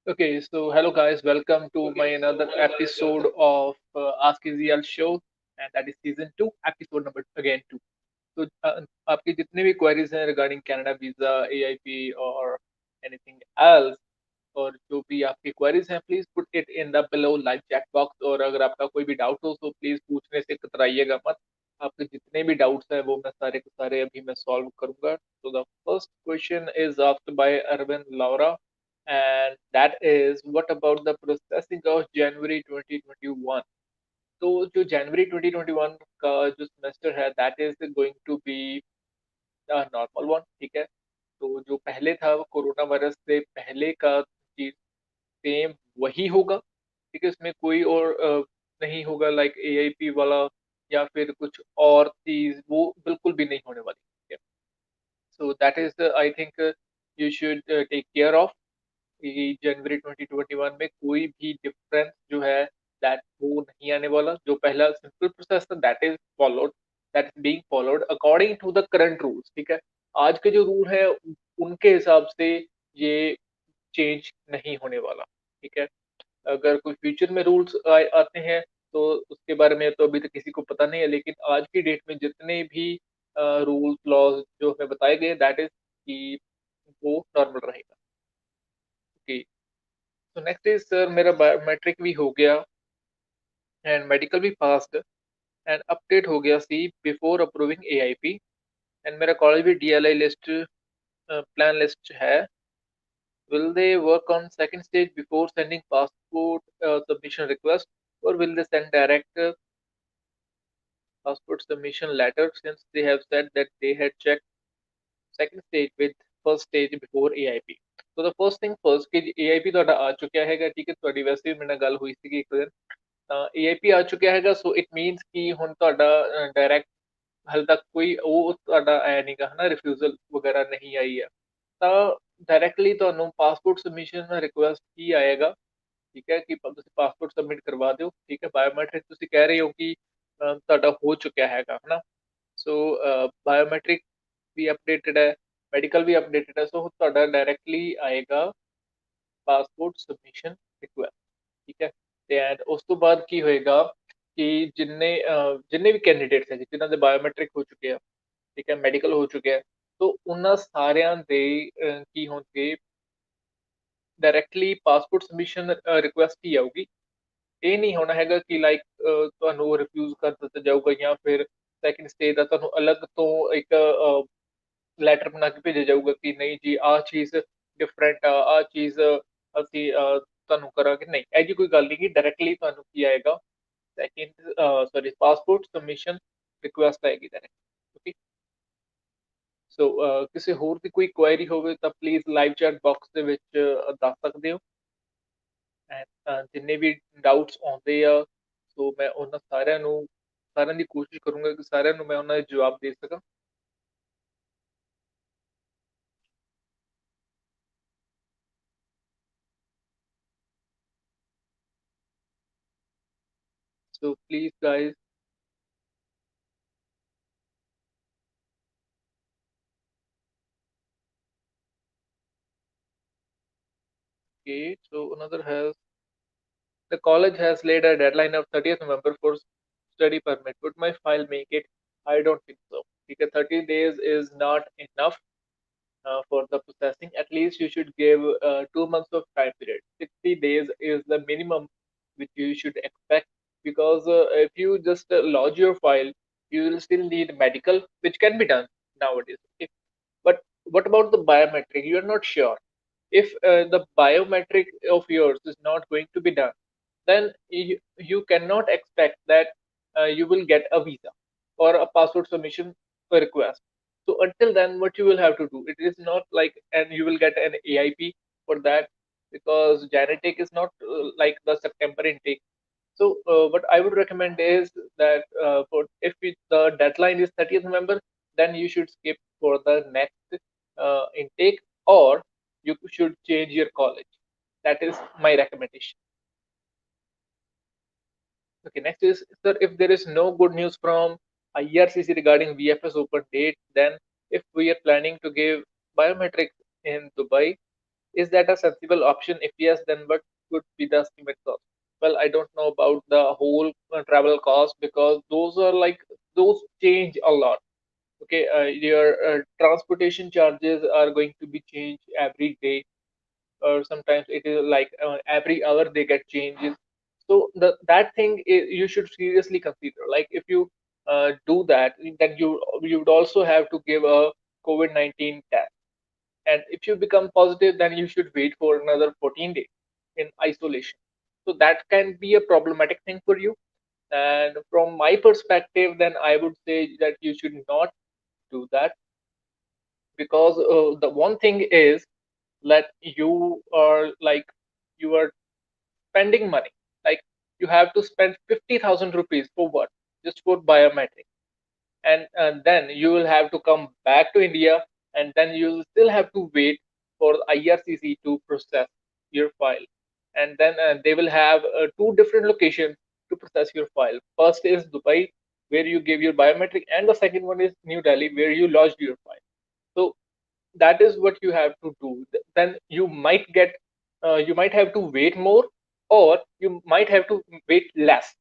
Okay, so hello guys, welcome to my another episode of Ask EZL show, and that is season two, episode number again two. तो आपकी जितने भी queries हैं regarding Canada visa, AIP और anything else और जो भी आपकी queries हैं please put it in the below live chat box और अगर आपका कोई भी doubt हो तो please पूछने से कतराइएगा मत आपके जितने भी doubts हैं वो मैं सारे के सारे अभी मैं solve करूंगा. So the first question is asked by Arvind Laura and that is what about the processing of January 2021. तो जो जनवरी 2021 का जो सेमेस्टर है that is going to be normal one. ठीक है, तो जो पहले था वो कोरोना वायरस से पहले का चीज सेम वही होगा. ठीक है, इसमें कोई और नहीं होगा लाइक एआईपी वाला या फिर कुछ और चीज वो बिल्कुल भी नहीं होने वाली. ठीक है, so that is I think you should take care of कि जनवरी 2021 में कोई भी डिफरेंस जो है दैट वो नहीं आने वाला. जो पहला सिंपल प्रोसेस था that is being followed according to the current rules. ठीक है, आज के जो रूल है उनके हिसाब से ये चेंज नहीं होने वाला. ठीक है, अगर कोई फ्यूचर में रूल्स आते हैं तो उसके बारे में तो अभी तक किसी को पता नहीं है, लेकिन आज की डेट में जितने भी रूल्स लॉज जो हमें बताए गए दैट इज कि वो नॉर्मल रहेगा. ओके, तो नेक्स्ट इज सर मेरा बायोमेट्रिक भी हो गया एंड मेडिकल भी पास्ड एंड अपडेट हो गया see before approving AIP and मेरा कॉलेज भी डीएलआई लिस्ट प्लान लिस्ट है. Will they work on second stage before sending passport submission request, or will they send direct passport submission letter since they have said that they had checked second stage with first stage before AIP? So the first thing first कि AIP ਤੁਹਾਡਾ ਆ ਚੁੱਕਿਆ ਹੈਗਾ. ਠੀਕ ਹੈ, ਤੁਹਾਡੀ ਵੈਸੇ ਵੀ ਮੇਰੇ ਨਾਲ ਗੱਲ ਹੋਈ ਸੀ ਇੱਕ ਦਿਨ. AIP ਆ ਚੁੱਕਿਆ ਹੈਗਾ, ਸੋ ਇਟ ਮੀਨਸ ਕਿ ਹੁਣ ਤੁਹਾਡਾ ਡਾਇਰੈਕਟ ਹਾਲੇ ਤੱਕ ਕੋਈ ਉਹ ਤੁਹਾਡਾ ਆਇਆ ਨਹੀਂਗਾ ਹਨਾ, ਰਿਫਿਊਜ਼ਲ ਵਗੈਰਾ ਨਹੀਂ ਆਈ ਹੈ. ਤਾਂ ਡਾਇਰੈਕਟਲੀ ਤੁਹਾਨੂੰ ਪਾਸਪੋਰਟ ਸਬਮਿਸ਼ਨ ਰਿਕੁਐਸਟ ਹੀ ਆਏਗਾ. ਠੀਕ ਹੈ, ਕਿ ਤੁਸੀਂ ਪਾਸਪੋਰਟ ਸਬਮਿਟ ਕਰਵਾ ਦਿਓ. ਠੀਕ ਹੈ, ਬਾਇਓਮੈਟ੍ਰਿਕ ਤੁਸੀਂ ਕਹਿ ਰਹੇ ਹੋ ਕਿ ਤੁਹਾਡਾ ਹੋ ਚੁੱਕਿਆ ਹੈਗਾ ਹਨਾ. ਸੋ ਬਾਇਓਮੈਟ੍ਰਿਕ ਵੀ ਅਪਡੇਟਡ ਹੈ, ਮੈਡੀਕਲ ਵੀ ਅਪਡੇਟਡ ਹੈ, ਸੋ ਤੁਹਾਡਾ ਡਾਇਰੈਕਟਲੀ ਆਏਗਾ ਪਾਸਪੋਰਟ ਸਬਮਿਸ਼ਨ ਰਿਕੁਐਸਟ. ਠੀਕ ਹੈ, ਤੇ ਐਂਡ ਉਸ ਤੋਂ ਬਾਅਦ ਕੀ ਹੋਏਗਾ ਕਿ ਜਿੰਨੇ ਵੀ ਕੈਂਡੀਡੇਟਸ ਹੈ ਜਿਨ੍ਹਾਂ ਦੇ ਬਾਇਓਮੈਟ੍ਰਿਕ ਹੋ ਚੁੱਕੇ ਆ, ਠੀਕ ਹੈ, ਮੈਡੀਕਲ ਹੋ ਚੁੱਕਿਆ ਹੈ, तो ਉਹਨਾਂ ਸਾਰਿਆਂ ਦੇ ਕੀ ਹੋਣਗੇ ਡਾਇਰੈਕਟਲੀ ਪਾਸਪੋਰਟ ਸਬਮਿਸ਼ਨ ਰਿਕੁਐਸਟ ਹੀ ਆਊਗੀ. ਇਹ ਨਹੀਂ ਹੋਣਾ ਹੈਗਾ ਕਿ ਲਾਈਕ ਤੁਹਾਨੂੰ ਰਿਫਿਊਜ਼ ਕਰ ਦਿੱਤਾ ਜਾਊਗਾ ਜਾਂ ਫਿਰ ਸੈਕੰਡ ਸਟੇ ਦਾ ਤੁਹਾਨੂੰ ਅਲੱਗ ਤੋਂ ਇੱਕ ਲੈਟਰ ਬਣਾ ਕੇ ਭੇਜਿਆ ਜਾਊਗਾ ਕਿ ਨਹੀਂ ਜੀ ਆਹ ਚੀਜ਼ ਡਿਫਰੈਂਟ ਆ, ਆਹ ਚੀਜ਼ ਅਸੀਂ ਤੁਹਾਨੂੰ ਕਰਾਂਗੇ. ਨਹੀਂ, ਇਹ ਜੀ ਕੋਈ ਗੱਲ ਨਹੀਂ ਕਿ ਡਾਇਰੈਕਟਲੀ ਤੁਹਾਨੂੰ ਕੀ ਆਏਗਾ second sorry passport submission request ਆਏਗੀ ਡਾਇਰੈਕਟ. ਓਕੇ, ਸੋ ਕਿਸੇ ਹੋਰ ਦੀ ਕੋਈ ਕੁਐਰੀ ਹੋਵੇ ਤਾਂ ਪਲੀਜ਼ ਲਾਈਵ ਚੈਟ ਬਾਕਸ ਦੇ ਵਿੱਚ ਦੱਸ ਸਕਦੇ ਹੋ. ਜਿੰਨੇ ਵੀ ਡਾਊਟਸ ਆਉਂਦੇ ਆ ਸੋ ਮੈਂ ਉਹਨਾਂ ਸਾਰਿਆਂ ਦੀ ਕੋਸ਼ਿਸ਼ ਕਰੂੰਗਾ ਕਿ ਸਾਰਿਆਂ ਨੂੰ ਮੈਂ ਉਹਨਾਂ ਦੇ ਜਵਾਬ ਦੇ ਸਕਾਂ. So please guys. Okay, so another has the college has laid a deadline of 30th November for study permit. Would my file make it? I don't think so. Because 30 days is not enough for the processing. At least you should give 2 months of time period. 60 days is the minimum which you should expect, because if you just lodge your file, you will still need medical, which can be done nowadays. Okay? But what about the biometric? You are not sure. If the biometric of yours is not going to be done, then you cannot expect that you will get a visa or a passport submission request. So until then, what you will have to do, it is not like, and you will get an AIP for that, because genetic is not like the September intake. So what I would recommend is that for if the deadline is 30th November, then you should skip for the next intake, or you should change your college. That is my recommendation. Okay, next is, sir, if there is no good news from IRCC regarding VFS open date, then if we are planning to give biometrics in Dubai, Is that a sensible option? If yes, then what could be the estimate cost? Well, I don't know about the whole travel cost, because those are like, those change a lot. Okay, your transportation charges are going to be changed every day, or sometimes it is like every hour they get changes. So that thing you should seriously consider. Like if you do that, then you would also have to give a COVID-19 test, and if you become positive, then you should wait for another 14 days in isolation. So that can be a problematic thing for you. And from my perspective, then I would say that you should not do that, because the one thing is that you are like, you are spending money. Like you have to spend 50,000 rupees for what? Just for biometric. And then you will have to come back to India, and then you will still have to wait for IRCC to process your file. And then they will have two different locations to process your file. First is Dubai, where you give your biometric, and the second one is New Delhi, where you lodged your file. So that is what you have to do. Then you might have to wait more, or you might have to wait less,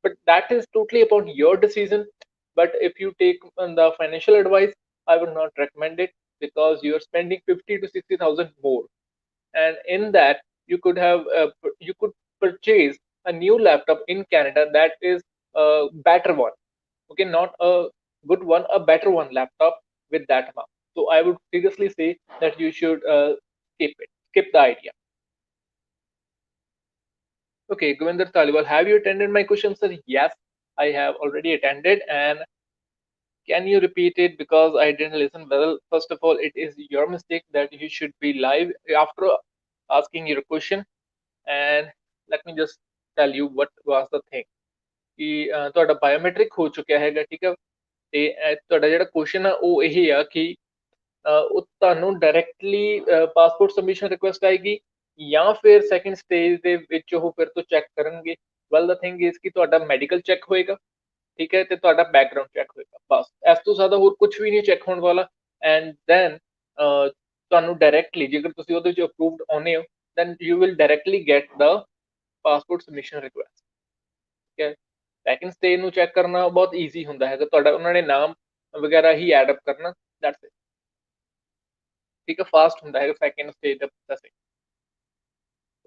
but that is totally upon your decision. But if you take the financial advice, I would not recommend it, because you're spending 50 to 60,000 more, and in that you could purchase a new laptop in Canada that is a better one. Okay, not a good one, a better one laptop with that amount. So I would seriously say that you should skip the idea. Okay, Govinder Taliwal, have you attended my question, sir? Yes, I have already attended. And can you repeat it, because I didn't listen well? First of all, it is your mistake that you should be live after asking your question. And let me just tell you what was the thing. ਕਿ ਤੁਹਾਡਾ biometric ਹੋ ਚੁੱਕਿਆ ਹੈਗਾ, ਠੀਕ ਹੈ। ਤੇ ਤੁਹਾਡਾ ਜਿਹੜਾ ਕੁਐਸਚਨ ਆ ਉਹ ਇਹ ਆ ਕਿ ਉਹ ਤੁਹਾਨੂੰ ਡਾਇਰੈਕਟਲੀ ਪਾਸਪੋਰਟ ਸਬਮਿਸ਼ਨ ਰਿਕੁਐਸਟ ਆਏਗੀ, ਜਾਂ ਫਿਰ ਸੈਕੰਡ ਸਟੇਜ ਦੇ ਵਿੱਚ ਉਹ ਫਿਰ ਤੋਂ ਚੈੱਕ ਕਰਨਗੇ। ਵੈਲ ਦਾ ਥਿੰਗ ਇਜ਼ ਕਿ ਤੁਹਾਡਾ ਮੈਡੀਕਲ ਚੈੱਕ ਹੋਏਗਾ, ਠੀਕ ਹੈ, ਤੇ ਤੁਹਾਡਾ ਬੈਕਗਰਾਉਂਡ ਚੈੱਕ ਹੋਏਗਾ, ਬਸ ਇਸ ਤੋਂ ਜ਼ਿਆਦਾ ਹੋਰ ਕੁਝ ਵੀ ਨਹੀਂ ਚੈੱਕ ਹੋਣ ਵਾਲਾ। ਐਂਡ ਦੈਨ ਤੁਹਾਨੂੰ ਡਾਇਰੈਕਟਲੀ, ਜੇਕਰ ਤੁਸੀਂ ਉਹਦੇ ਵਿੱਚ ਅਪਰੂਵਡ ਆਉਂਦੇ ਹੋ, then you will directly get the passport submission request, ਠੀਕ ਹੈ। ਸੈਕੰਡ ਸਟੇਜ ਨੂੰ ਚੈੱਕ ਕਰਨਾ ਬਹੁਤ ਈਜ਼ੀ ਹੁੰਦਾ ਹੈਗਾ, ਤੁਹਾਡਾ ਉਹਨਾਂ ਨੇ ਨਾਮ ਵਗੈਰਾ ਹੀ ਐਡ ਅਪ ਕਰਨਾ, ਦੈਟਸ ਇਟ, ਠੀਕ ਹੈ। ਫਾਸਟ ਹੁੰਦਾ ਹੈਗਾ second stage the processing.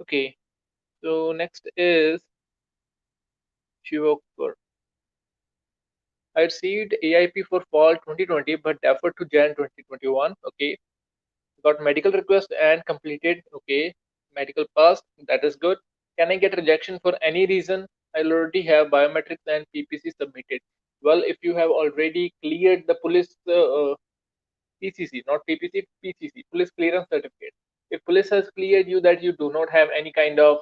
Okay, so next is Shivokar. I received AIP for fall 2020 but deferred to Jan 2021. Okay, got medical request and completed. Okay, medical passed, that is good. Can I get rejection for any reason? I already have biometrics and PPC submitted. Well, if you have already cleared the police PCC, not PPC, PCC, police clearance certificate. If police has cleared you that you do not have any kind of,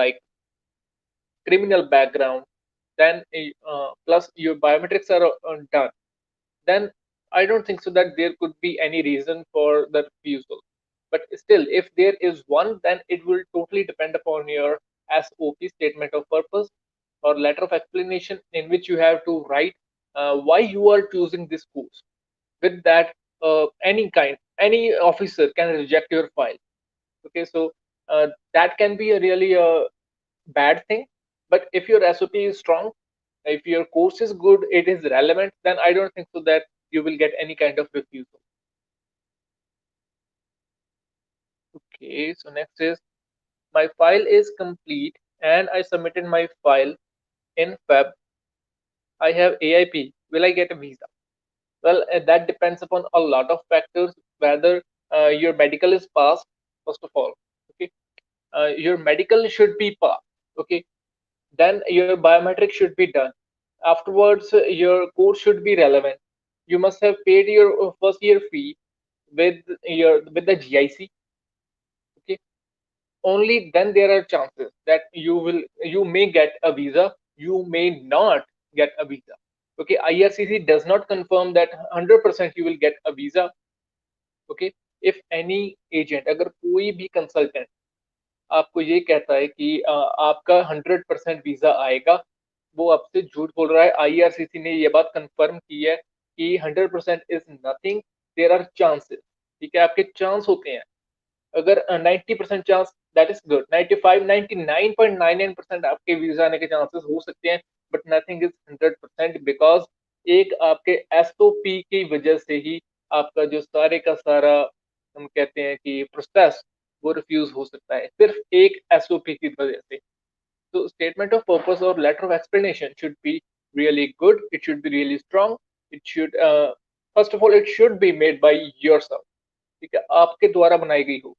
like criminal background, then plus your biometrics are done, then I don't think so that there could be any reason for the refusal. But still, if there is one, then it will totally depend upon your SOP, statement of purpose, or letter of explanation, in which you have to write why you are choosing this course. With that, any officer can reject your file. Okay, so that can be a really bad thing. But if your SOP is strong, if your course is good, it is relevant, then I don't think so that you will get any kind of refusal. Okay, so next is, my file is complete and I submitted my file in Feb. I have AIP. Will I get a visa? Well, that depends upon a lot of factors. Whether your medical is passed, first of all. Okay, your medical should be passed. Okay, then your biometric should be done. Afterwards, your course should be relevant. You must have paid your first year fee with the GIC. Okay, only then there are chances that you may get a visa, you may not get a visa. Okay, IRCC does not confirm that 100% you will get a visa. Okay, if any agent, अगर कोई भी consultant आपको ये कहता है कि आपका 100% visa आएगा, वो आपसे झूठ बोल रहा है। आईआरसीसी ने ये बात कंफर्म की है कि 100% is nothing, there are chances, ठीक है, आपके चांस होते हैं। अगर 90% चांस, दैट इज गुड। 95 99.99% आपके वीजा आने के चांसेस हो सकते हैं, बट नथिंग इज 100%, बिकॉज एक आपके एसओपी की वजह से ही आपका जो सारे का सारा, हम कहते हैं कि प्रोसेस, वो रिफ्यूज हो सकता है सिर्फ एक एसओपी की वजह से। तो स्टेटमेंट ऑफ पर्पस और letter of explanation should be really good, it should be really strong, it should first of all it should be made by yourself, ठीक है, आपके द्वारा बनाई गई हो,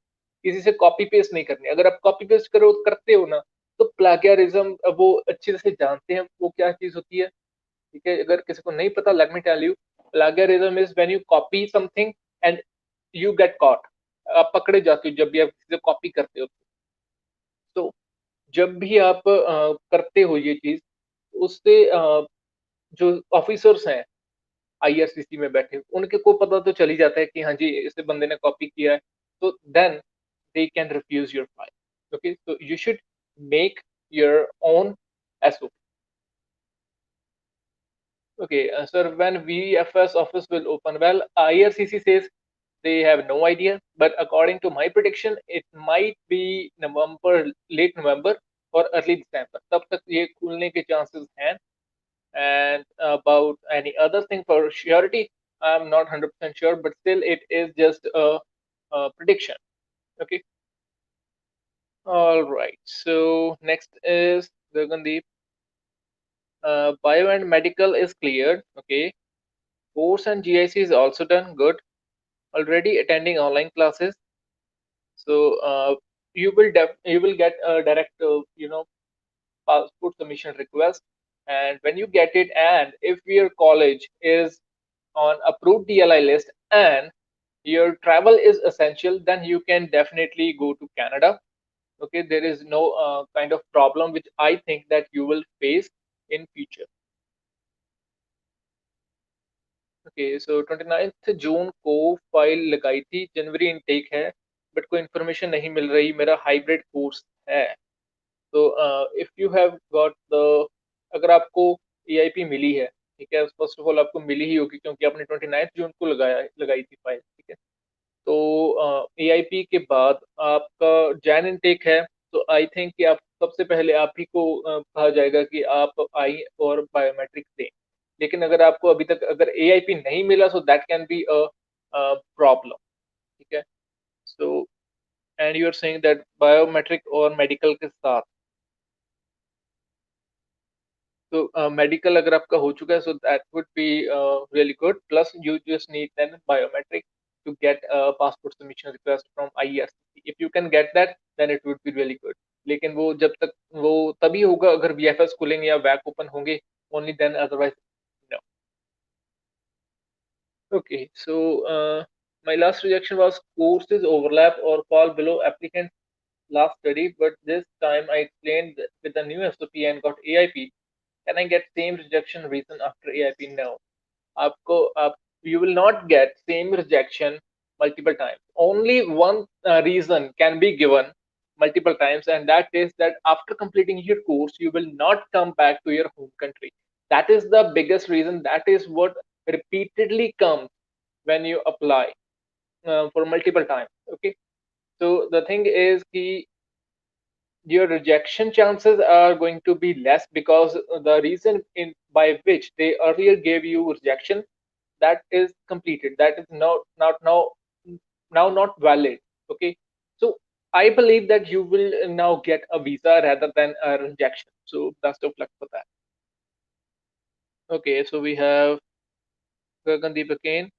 किसी से कॉपी पेस्ट नहीं करनी। अगर आप कॉपी पेस्ट करो करते हो ना, तो प्लागियरिज्म वो अच्छे से जानते हैं वो क्या चीज होती है, ठीक है। अगर किसी को नहीं पता, let me tell you, plagiarism is when you copy something and you get caught, आप पकड़े जाते हो जब भी आप किसी से कॉपी करते हो। तो जब भी आप करते हो ये चीज, उससे जो ऑफिसर्स हैं आईआरसीसी में बैठे, उनके को पता तो चल ही जाता है कि हाँ जी इस बंदे ने कॉपी किया है, तो then they can refuse your file. Okay, so you should make your own SOP. Okay, sir, when VFS office will open? Well, IRCC says they have no idea, but according to my prediction, it might be November, late November or early December. तब तक ये खुलने के chances हैं. And about any other thing for surety, I'm not 100% sure, but still it is just a prediction. Okay. All right. So next is Gagandeep. Bio and medical is cleared. Okay. Course and GIC is also done. Good. Already attending online classes. So you will get a direct passport submission request, and when you get it, and if your college is on approved DLI list and your travel is essential, then you can definitely go to Canada. Okay, there is no kind of problem which I think that you will face in future. Okay, so 29th जून को file लगाई थी, जनवरी intake है, but कोई information नहीं मिल रही, मेरा hybrid course है। तो if you have got the, अगर आपको एआईपी मिली है, ठीक है, फर्स्ट ऑफ ऑल आपको मिली ही होगी क्योंकि आपने 29 जून को लगाई थी फाइल, ठीक है। तो एआईपी के बाद आपका जैन इनटेक है, तो आई थिंक कि आप सबसे पहले आप ही को कहा जाएगा कि आप आई और बायोमेट्रिक्स दें। लेकिन अगर आपको अभी तक अगर एआईपी नहीं मिला, so that can be a problem, ठीक है। So and you are saying that biometric और मेडिकल के साथ, तो मेडिकल अगर आपका हो चुका है, so that would be really good, plus you just need then biometric to get a passport submission request from IRCC. If you can get that, then it would be really good. लेकिन वो जब तक, वो तभी होगा अगर VFS खुलेंगे या वैक ओपन होंगे, only then, otherwise no. Okay, so my last rejection was courses overlap or fall below applicant last study, but this time I explained with the new SOP and got AIP. Can I get same rejection reason after AIP? No. आपको आप you will not get same rejection multiple times. Only one reason can be given multiple times, and that is that after completing your course you will not come back to your home country. That is the biggest reason. That is what repeatedly comes when you apply for multiple times. Okay, so the thing is ki your rejection chances are going to be less because the reason in by which they earlier gave you rejection, that is completed, that is now not valid. Okay, so I believe that you will now get a visa rather than a rejection, so best of luck for that. Okay, so we have Gagandeep again.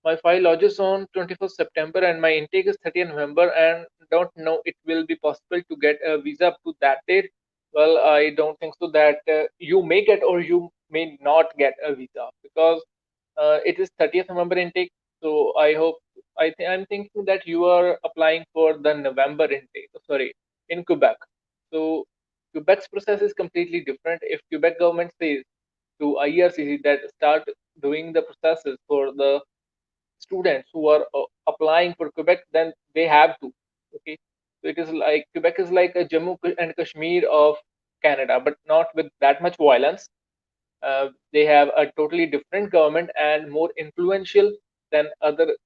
My file lodges on 21st September and my intake is 30th November, and don't know it will be possible to get a visa up to that date. Well, I don't think so that you may get or you may not get a visa because it is 30th November intake. So I hope, I'm thinking that you are applying for the November intake, sorry, in Quebec. So Quebec's process is completely different. If Quebec government says to IRCC that start doing the processes for the students who are applying for Quebec, then they have to. Okay, so it is like Quebec is like a Jammu and Kashmir of Canada, but not with that much violence. They have a totally different government and more influential than other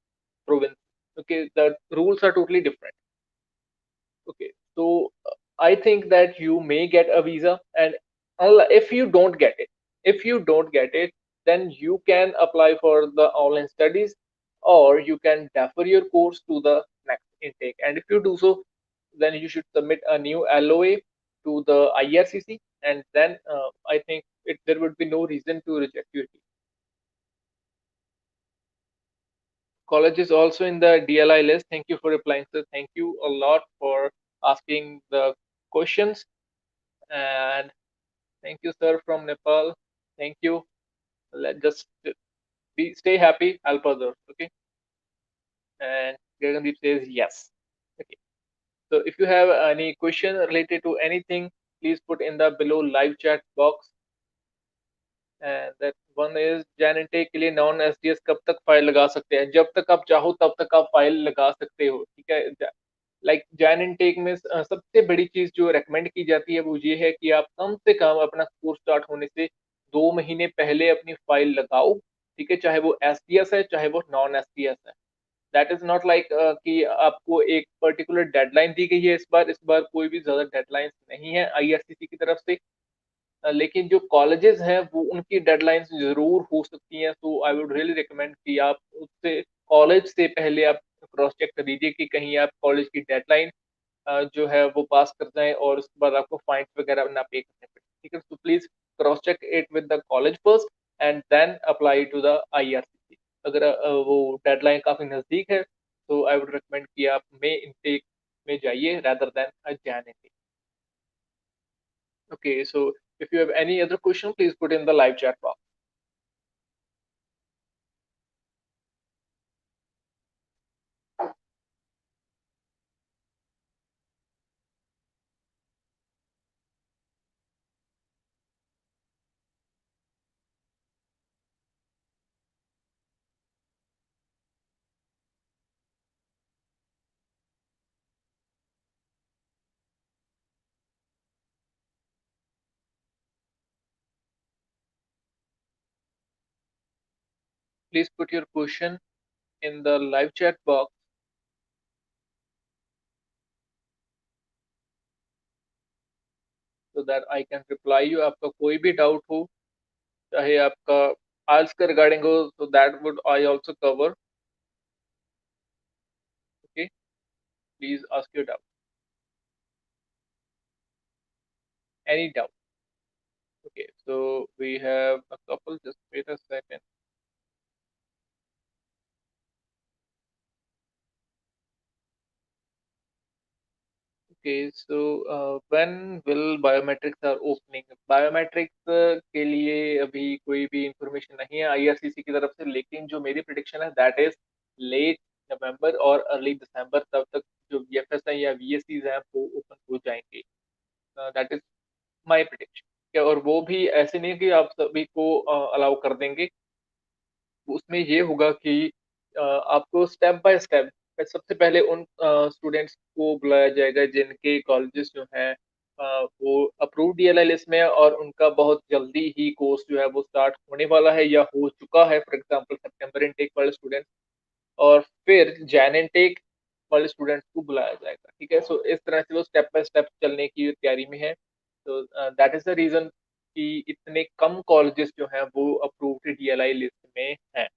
provinces. Okay, the rules are totally different. Okay, so I think that you may get a visa, and if you don't get it, then you can apply for the online studies, or you can defer your course to the next intake. And if you do so, then you should submit a new LOA to the IRCC, and then I think there would be no reason to reject your college is also in the DLI list. Thank you for replying, sir. Thank you a lot for asking the questions. And thank you, sir, from Nepal. Thank you. Let just stay happy, help others. Okay. And Gagandeep says yes. Okay. So if you have any question related to anything, please put in the below live chat box. And that one is Jain intake के लिए non SDS कब तक file लगा सकते हैं? जब तक आप चाहो तब तक आप फाइल लगा सकते हो, ठीक है। लाइक जैन इनटेक में सबसे बड़ी चीज जो रेकमेंड की जाती है वो ये है कि आप कम से कम अपना कोर्स स्टार्ट होने से 2 महीने पहले अपनी फाइल लगाओ, ठीक है, चाहे वो एसडीएस है चाहे वो नॉन एसडीएस है। दैट इज नॉट लाइक कि आपको एक पर्टिकुलर डेडलाइन दी गई है। इस बार कोई भी ज्यादा डेडलाइन नहीं है आईआरसीसी की तरफ से। लेकिन जो कॉलेजेस हैं वो उनकी डेडलाइंस जरूर हो सकती हैं। सो आई वुड रियली रिकमेंड कि आप उससे कॉलेज से पहले आप क्रॉस चेक कर लीजिए कि कहीं आप कॉलेज की डेडलाइन जो है वो पास कर जाएं और उसके बाद आपको फाइन वगैरह ना पे करने पड़े, ठीक है। तो please cross check it with the college first and then apply to the IRCC. अगर वो डेडलाइन काफी नजदीक है तो आई वुड रिकमेंड कि आप मे इनटेक में जाइए rather than Jain intake. Okay, so if you have any other question, please put in the live chat box. Please put your question in the live chat box so that I can reply you. आपका कोई भी doubt हो, चाहे आपका आल्स का regarding हो, so that would I also cover. Okay, please ask your doubt. Any doubt? Okay, so we have a couple. Just wait a second. Okay, so when will biometrics are opening? Biometrics के लिए अभी कोई भी information नहीं है IRCC की तरफ से, लेकिन जो मेरी प्रिडिक्शन है दैट इज लेट नवंबर और अर्ली दिसंबर तब तक जो वीएफएस है या वीएससीज हैं वो ओपन हो जाएंगे। That is my prediction. और वो भी ऐसे नहीं कि आप सभी को अलाउ कर देंगे। उसमें ये होगा कि आपको स्टेप बाय स्टेप सबसे पहले उन स्टूडेंट्स को बुलाया जाएगा जिनके कॉलेजेस जो हैं वो अप्रूव डीएलआई लिस्ट में है और उनका बहुत जल्दी ही कोर्स जो है वो स्टार्ट होने वाला है या हो चुका है, फॉर एग्जांपल सितंबर इनटेक वाले स्टूडेंट। और फिर जैन इनटेक वाले स्टूडेंट्स को बुलाया जाएगा, ठीक है। सो इस तरह से वो स्टेप बाय स्टेप चलने की तैयारी में है। तो दैट इज द रीजन कि इतने कम कॉलेजेस जो हैं वो अप्रूव्ड डीएलआई लिस्ट में हैं।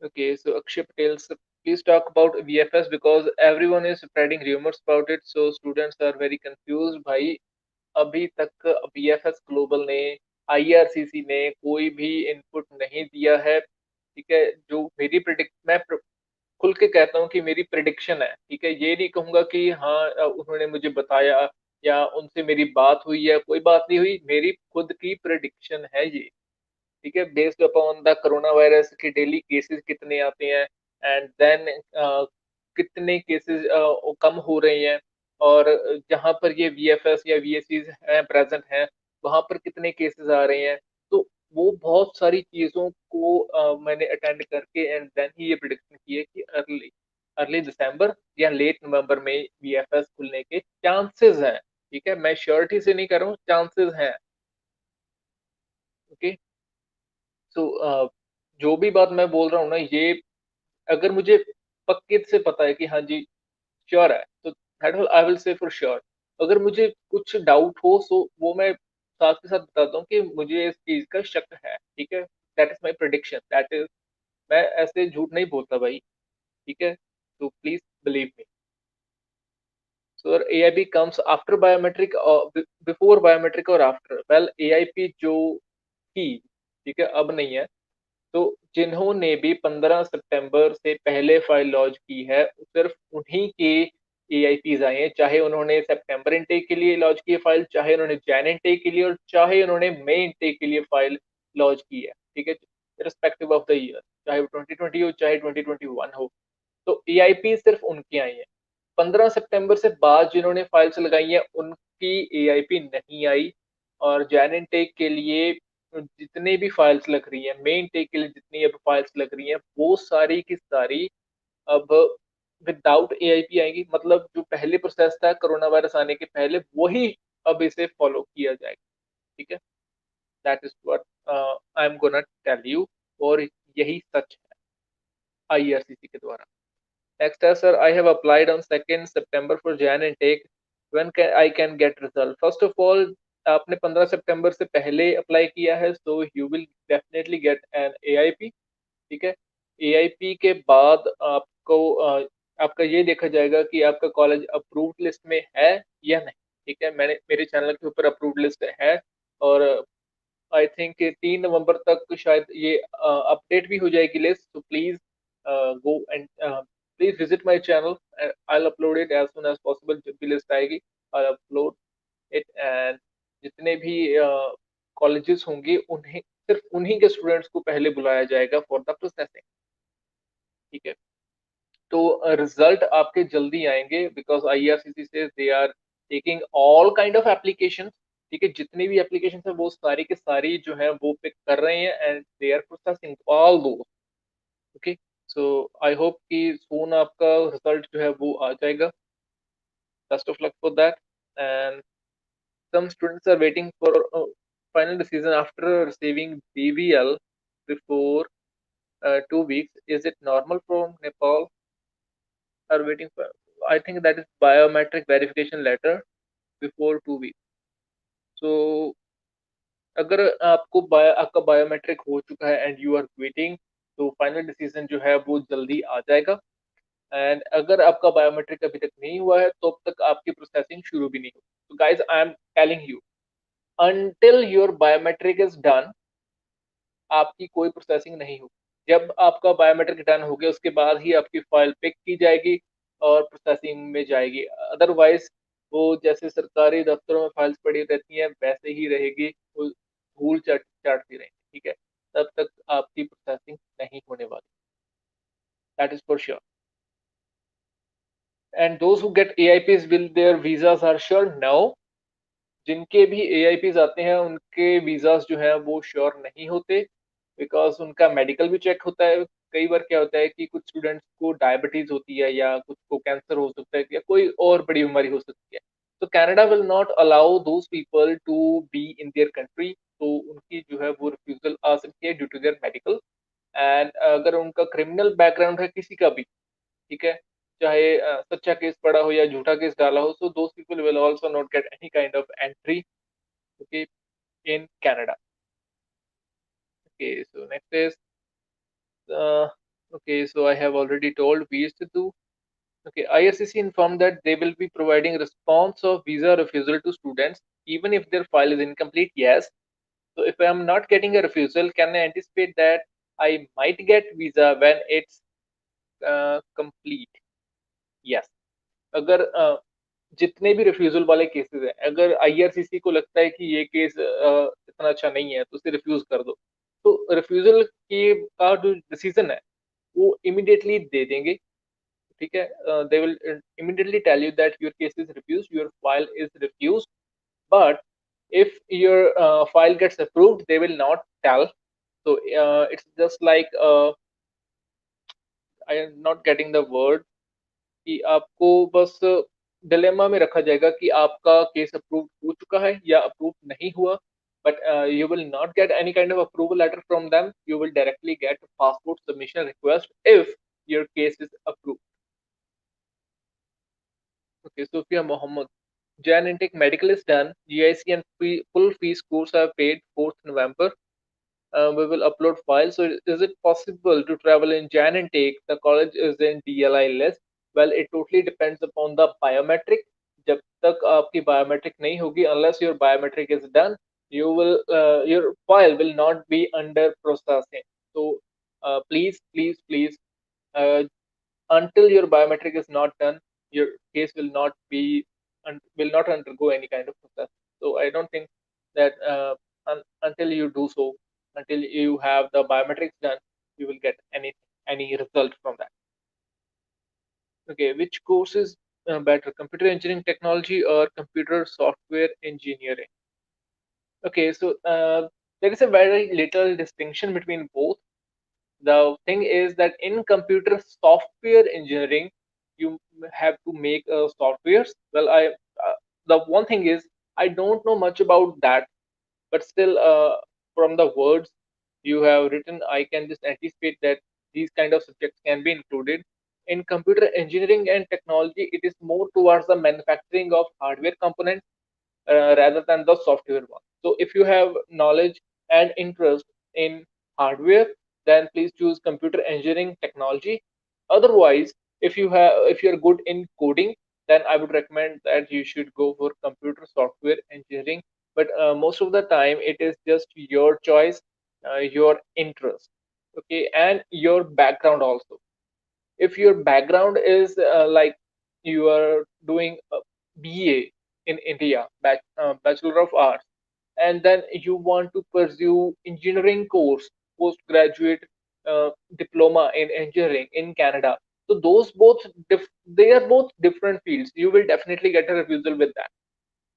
Okay, so Akshay Patel, sir, please talk about VFS because everyone is spreading rumors about it. So students are very confused. भाई अभी तक VFS ग्लोबल ने आईआरसीसी ने कोई भी इनपुट नहीं दिया है, ठीक है। जो मेरी प्रिडिक्ट मैं खुल के कहता हूँ कि मेरी प्रिडिक्शन है, ठीक है। ये नहीं कहूंगा कि हाँ उन्होंने मुझे बताया या उनसे मेरी बात हुई है, कोई बात नहीं हुई, मेरी खुद की प्रिडिक्शन है ये, ठीक है। Based upon the corona virus के डेली केसेस कितने आते हैं एंड देन कितने केसेस कम हो रहे हैं, और जहां पर ये वीएफएस या वीएससीज हैं प्रेजेंट हैं वहां पर कितने केसेस आ रहे हैं। तो वो बहुत सारी चीजों को मैंने अटेंड करके एंड देन ही ये प्रिडिक्शन की है कि अर्ली अर्ली दिसंबर या लेट नवंबर में वीएफएस खुलने के चांसेस हैं, ठीक है। मैं श्योरिटी से नहीं कर रहा हूँ, चांसेस हैं। ओके, सो जो भी बात मैं बोल रहा हूँ ना, ये अगर मुझे पक्के से पता है कि हाँ जी श्योर है, तो that will I will say for sure. अगर मुझे कुछ डाउट हो सो वो मैं साथ के साथ बताता हूँ कि मुझे इस चीज का शक है, ठीक है, that is my prediction, that is, मैं ऐसे झूठ नहीं बोलता भाई, ठीक है, तो please believe me. So AIP comes after biometric और बिफोर बायोमेट्रिक और आफ्टर, वेल एआईपी जो थी, ठीक है, अब नहीं है। तो जिन्होंने भी 15 सितंबर से पहले फाइल लॉन्च की है सिर्फ उन्हीं के एआईपीज आए हैं, चाहे उन्होंने सितंबर इनटेक के लिए लॉन्च की है फाइल, चाहे उन्होंने जैन इनटेक के लिए, और चाहे उन्होंने मई इनटेक के लिए फाइल लॉन्च की है, ठीक है, रिस्पेक्टिव ऑफ द ईयर, चाहे वो 2020 हो चाहे 2021 हो। तो एआईपी सिर्फ उनकी आई है। 15 सितंबर से बाद जिन्होंने फाइल्स लगाई हैं उनकी एआईपी नहीं आई। और जैन इनटेक के लिए जितने भी फाइल्स लग रही हैं, मेन टेक के लिए जितनी अब फाइल्स लग रही हैं, वो सारी की सारी अब विदाउट एआईपी आएंगी। मतलब जो पहले प्रोसेस था कोरोना वायरस आने के पहले, वही अब इसे फॉलो किया जाएगा, ठीक है। That is what I am gonna tell you, और यही सच है आईआरसीसी के द्वारा। Next is, sir, I have applied on 2nd September for Jan intake. When can I can get result? First of all, आपने 15 सितंबर से पहले अप्लाई किया है, so you will definitely get an AIP, ठीक है। AIP के बाद आपको आपका ये देखा जाएगा कि आपका कॉलेज अप्रूव्ड लिस्ट में है या नहीं, ठीक है। मैंने मेरे चैनल के ऊपर अप्रूव्ड लिस्ट है, और आई थिंक 3 नवंबर तक शायद ये अपडेट भी हो जाएगी लिस्ट। तो please go and please visit my channel, I will upload it as soon as possible. जब भी लिस्ट आएगी आई अपलोड इट, एंड जितने भी कॉलेजेस होंगे उन्हें, सिर्फ उन्हीं के स्टूडेंट्स को पहले बुलाया जाएगा फॉर द प्रोसेसिंग, ठीक है। तो रिजल्ट आपके जल्दी आएंगे, बिकॉज आईआरसीसी से they are taking all kind of application, ठीक है, जितनी भी एप्लीकेशन है वो सारी के सारी जो है वो पिक कर रहे हैं, and they are processing all दो, ओके। सो आई होप कि सोन आपका रिजल्ट जो है वो आ जाएगा। Best of luck for that. And some students are waiting for final decision after receiving BVL before 2 weeks. Is it normal from Nepal? Are waiting for, I think that is biometric verification letter before 2 weeks. So अगर आपका biometric हो चुका है and you are waiting, तो final decision जो है वो जल्दी आ जाएगा। एंड अगर आपका बायोमेट्रिक अभी तक नहीं हुआ है तो अब तक आपकी प्रोसेसिंग शुरू भी नहीं हुई। तो guys I am telling you, until your biometric is done, आपकी कोई प्रोसेसिंग नहीं होगी। जब आपका बायोमेट्रिक डन हो गया उसके बाद ही आपकी फाइल पिक की जाएगी और प्रोसेसिंग में जाएगी। अदरवाइज वो जैसे सरकारी दफ्तरों में फाइल्स पड़ी रहती हैं वैसे ही रहेगी, वो धूल चाटती रहेंगी, ठीक है। तब तक आपकी प्रोसेसिंग नहीं होने वाली, that is for sure. And those who get AIPs will their visas are sure? No, जिनके भी AIPs आते हैं उनके वीजास जो है वो श्योर नहीं होते, बिकॉज उनका मेडिकल भी चेक होता है। कई बार क्या होता है कि कुछ स्टूडेंट्स को डायबिटीज होती है, या कुछ को कैंसर हो सकता है, या कोई और बड़ी बीमारी हो सकती है। तो Canada will not allow those people to be in their country, तो उनकी जो है वो रिफ्यूजल आ सकती है due to their medical. And अगर उनका क्रिमिनल बैकग्राउंड है किसी का भी, ठीक है, चाहे सच्चा केस पड़ा हो या झूठा केस डाला हो, so those people will also not get any kind of entry, okay, in Canada. Okay, so next is uh, okay, so I have already told we used to do. Okay, IRCC informed that they will be providing response of visa refusal to students even if their file is incomplete. Yes. So if I am not getting a refusal, can I anticipate that I might get visa when it's complete? Yes. अगर जितने भी refusal वाले cases हैं, अगर IRCC को लगता है कि ये केस इतना अच्छा नहीं है तो उसे रिफ्यूज कर दो, तो रिफ्यूजल की का जो डिसीजन है वो इमिडिएटली दे देंगे, ठीक है। They will immediately tell you that your case is refuse, your file is refuse, but if your file gets approved they will not tell. So it's just like I am not getting the word, कि आपको बस dilemma में रखा जाएगा कि आपका case approve हो चुका है या अप्रूव नहीं हुआ। But you will not get any kind of approval letter from them, you will directly get passport submission request if your case is approved. Okay, Sophia Mohammed. Jan intake medical is done. GIC and full fee scores are paid 4th November. We will upload files. So is it possible to travel in Jan intake? The college is in DLI list. Well, it totally depends upon the biometric. जब तक आपकी biometric नहीं होगी, unless your biometric is done, your file will not be under processing. So please, uh, until your biometric is not done, your case will not be will not undergo any kind of process. So I don't think that until you do so, until you have the biometrics done, you will get any result from that. Okay, which course is better, computer engineering technology or computer software engineering? Okay, so there is a very little distinction between both. The thing is that in computer software engineering, you have to make softwares. Well, the one thing is I don't know much about that, but still, from the words you have written, I can just anticipate that these kind of subjects can be included. In computer engineering and technology, it is more towards the manufacturing of hardware components rather than the software one. So if you have knowledge and interest in hardware, then please choose computer engineering technology. Otherwise, if you're good in coding, then I would recommend that you should go for computer software engineering. But most of the time, it is just your choice, your interest, okay, and your background also. If your background is like you are doing a BA in India, Bachelor of Arts, and then you want to pursue engineering course, postgraduate diploma in engineering in Canada. So those they are both different fields. You will definitely get a refusal with that.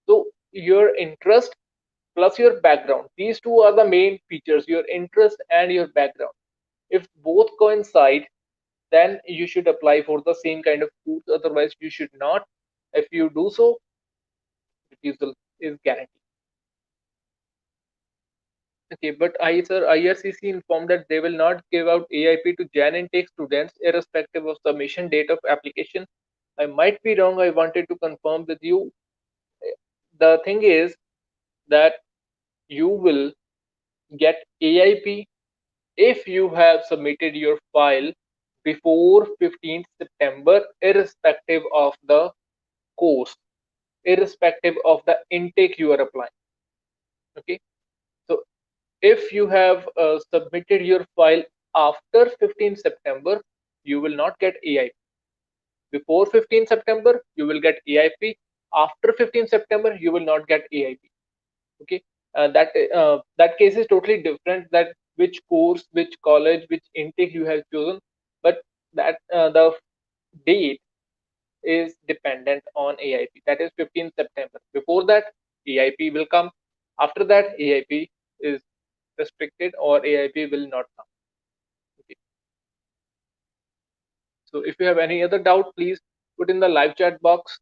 So your interest plus your background, these two are the main features, your interest and your background. If both coincide, then you should apply for the same kind of course. Otherwise, you should not. If you do so, refusal is guaranteed. Okay, but IRCC informed that they will not give out AIP to Jan intake students irrespective of submission date of application. I might be wrong. I wanted to confirm with you. The thing is that you will get AIP if you have submitted your file before 15th September, irrespective of the course, irrespective of the intake you are applying. Okay, so if you have submitted your file after 15 September, you will not get AIP. Before 15 September, you will get AIP. After 15 September, you will not get AIP. Okay, that case is totally different. That which course, which college, which intake you have chosen, but that the date is dependent on AIP. That is 15 September. Before that, AIP will come. After that, AIP is restricted or AIP will not come. Okay. So if you have any other doubt, please put in the live chat box.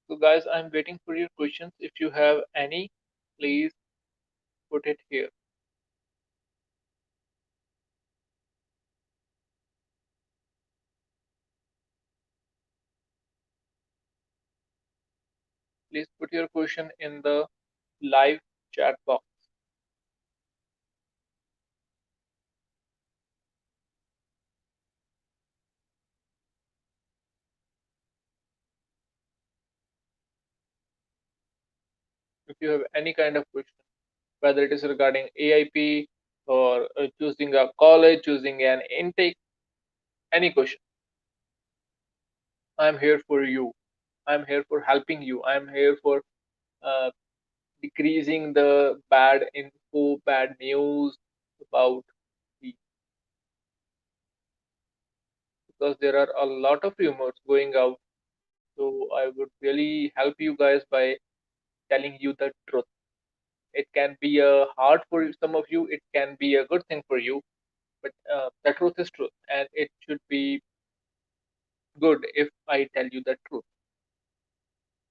So guys, I'm waiting for your questions. If you have any, please put it here. Please put your question in the live chat box. If you have any kind of question, whether it is regarding AIP or choosing a college, choosing an intake, any question, I'm here for you. I'm here for helping you. I'm here for uh, decreasing the bad info, bad news about the, because there are a lot of rumors going out. So I would really help you guys by telling you the truth. It can be hard for some of you, it can be a good thing for you, but the truth is truth, and it should be good if I tell you the truth.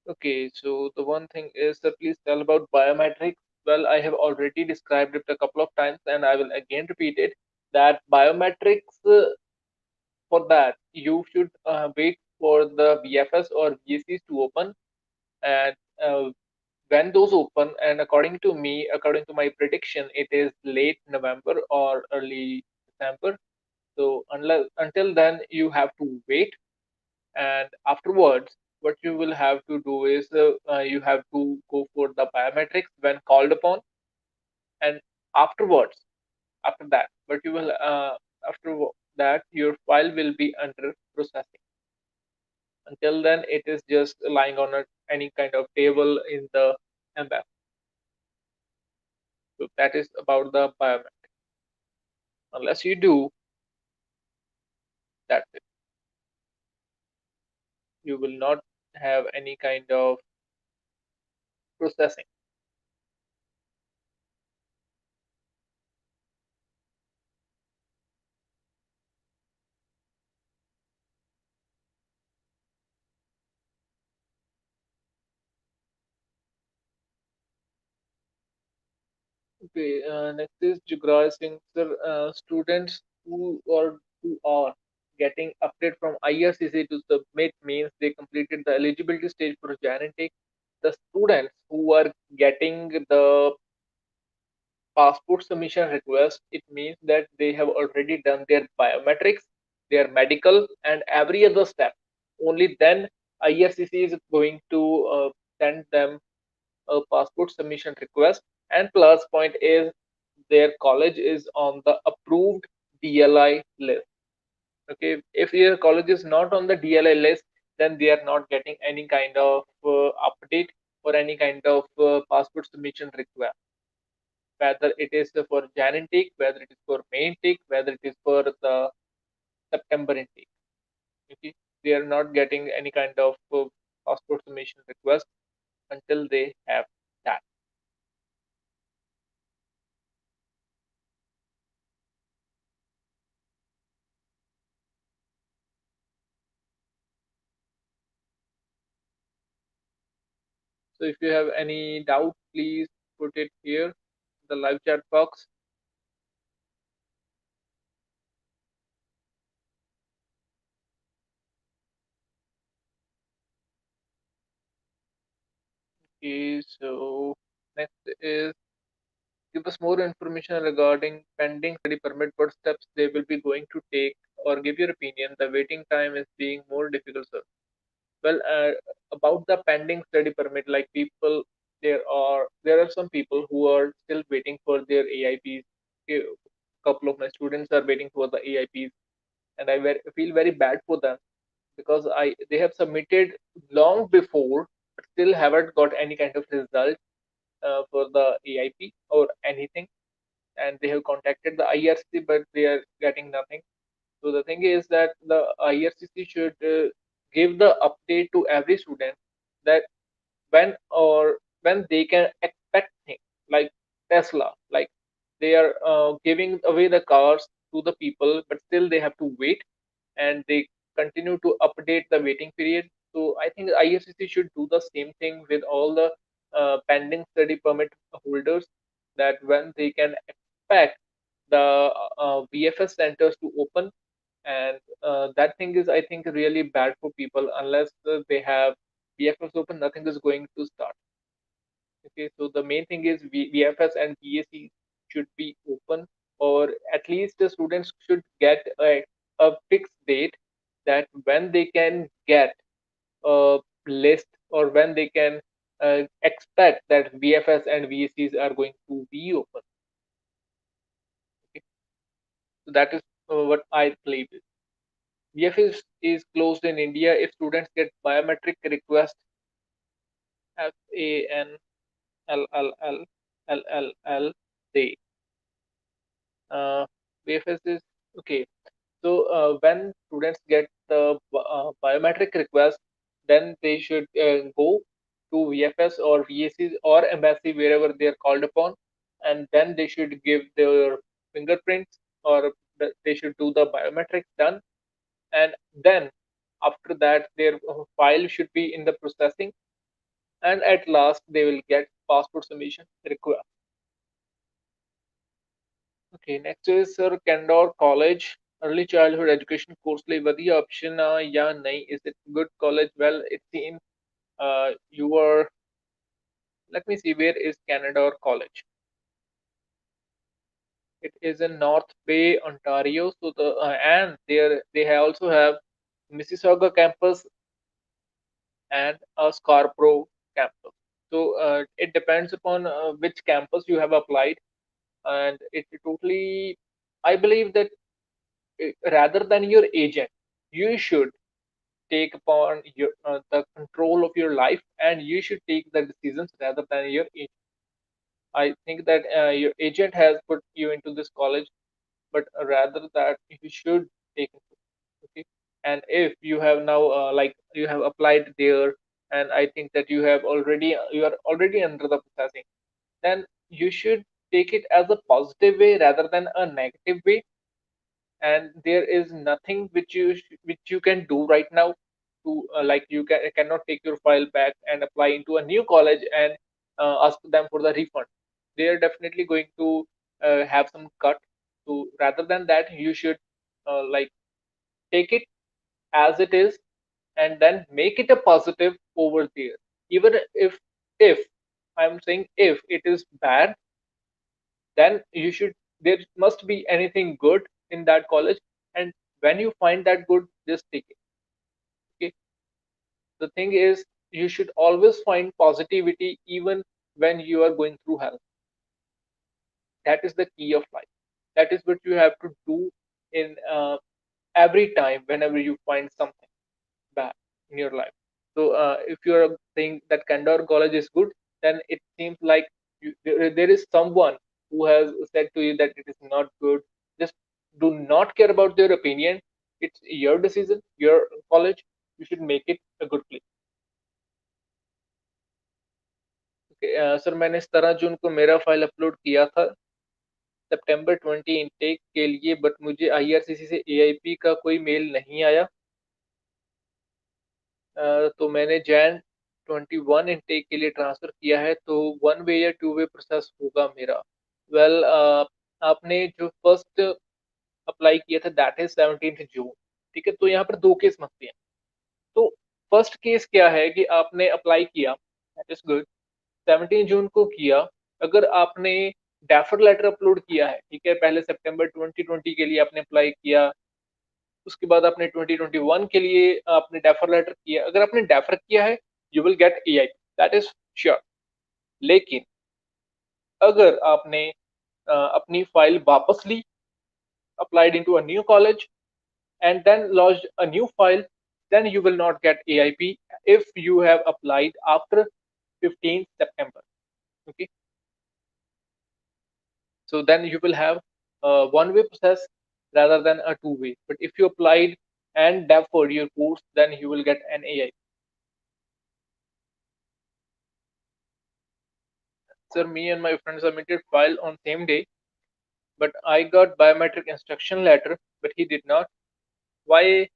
Okay, so the one thing is that please tell about biometrics. Well, I have already described it a couple of times, and I will again repeat it that biometrics, for that, you should wait for the VFS or VACs to open, and when those open, and according to me, according to my prediction, it is late November or early December. So until then, you have to wait, and afterwards, what you will have to do is you have to go for the biometrics when called upon, and afterwards, after that, what you will after that, your file will be under processing. Until then, it is just lying on any kind of table in the embassy. So that is about the biometric. Unless you do, that's it. You will not have any kind of processing. Okay, next is Jugraj Singh sir. Students who are getting update from IRCC to submit means they completed the eligibility stage for Jan intake. The students who are getting the passport submission request, it means that they have already done their biometrics, their medical, and every other step. Only then IRCC is going to send them a passport submission request. And plus point is their college is on the approved DLI list. Okay, if your college is not on the DLI list, then they are not getting any kind of update or any kind of passport submission request, whether it is for Jan intake, whether it is for May intake, whether it is for the September intake. Okay, they are not getting any kind of passport submission request until they have that. So if you have any doubt, please put it here in the live chat box. Okay, so next is give us more information regarding pending study permit, what steps they will be going to take, or give your opinion. The waiting time is being more difficult, sir. Well, about the pending study permit, like people, there are some people who are still waiting for their AIPs. A couple of my students are waiting for the AIPs, and feel very bad for them because I they have submitted long before, but still haven't got any kind of result for the AIP or anything, and they have contacted the IRC, but they are getting nothing. So the thing is that the IRCC should give the update to every student that when they can expect things like Tesla, like they are giving away the cars to the people, but still they have to wait and they continue to update the waiting period. So I think IRCC should do the same thing with all the pending study permit holders, that when they can expect the VFS centers to open, and that thing is, I think, really bad for people. Unless they have VFS open, nothing is going to start. Okay, so the main thing is VFS and BAC should be open, or at least the students should get a fixed date that when they can get a list, or when they can expect that VFS and VACs are going to be open. Okay, so that is what I believe. VFS is closed in India if students get biometric request FANLLL day. VFS is okay. So when students get the biometric request, then they should go to VFS or VACs or embassy wherever they are called upon, and then they should give their fingerprints, or they should do the biometrics done, and then after that their file should be in the processing, and at last they will get passport submission request. Okay, next is sir, Candor College early childhood education course ਲਈ ਵਧੀਆ option ਆ ਜਾਂ ਨਹੀਂ? Is it good college? Well, it seems you are, let me see, where is Candor College? It is in North Bay, Ontario. So and there they also have Mississauga campus and a Scarborough campus. So it depends upon which campus you have applied, and it totally, I believe that rather than your agent, you should take upon your the control of your life, and you should take the decisions rather than your agent. I think that your agent has put you into this college, but rather that you should take it. Okay, and if you have now like you have applied there, and I think that you are already under the processing, then you should take it as a positive way rather than a negative way. And there is nothing which you can do right now to like cannot take your file back and apply into a new college and ask them for the refund. They are definitely going to have some cut. So rather than that, you should like take it as it is, and then make it a positive over there. Even if I'm saying if it is bad, then you should, there must be anything good in that college, and when you find that good, just take it. Okay, the thing is, you should always find positivity even when you are going through hell. That is the key of life. That is what you have to do in every time whenever you find something bad in your life. So if you're saying that Kandor College is good, then it seems like there is someone who has said to you that it is not good. Just do not care about their opinion. It's your decision, your college. You should make it a good place. Okay, sir मैंने 17 जून को मेरा file upload किया था सितंबर 20 intake के लिए, but मुझे IRCC से AIP का कोई मेल नहीं आया। तो मैंने जैन 21 इनटेक के लिए ट्रांसफर किया है, तो वन वे या टू वे प्रोसेस होगा मेरा? वेल आपने जो फर्स्ट अप्लाई किया था दैट इज 17 जून, ठीक है, तो यहाँ पर दो केस मसले हैं। तो फर्स्ट केस क्या है कि आपने अप्लाई किया, दैट इज गुड, 17 जून को किया। अगर आपने डेफर लेटर अपलोड किया है, ठीक है, पहले सितंबर 2020 के लिए आपने अप्लाई किया, उसके बाद आपने 2021 के लिए आपने डेफर लेटर किया, अगर आपने डेफर किया है you will get AI, that is sure. लेकिन अगर आपने अपनी फाइल वापस ली, applied into a new college and then lodged a new file, then you will not get AIP if you have applied after 15th September. Okay, so then you will have a one-way process rather than a two-way. But if you applied and deferred your course, then you will get an AIP. Sir, me and my friend submitted file on same day, but I got biometric instruction letter, but he did not. Why?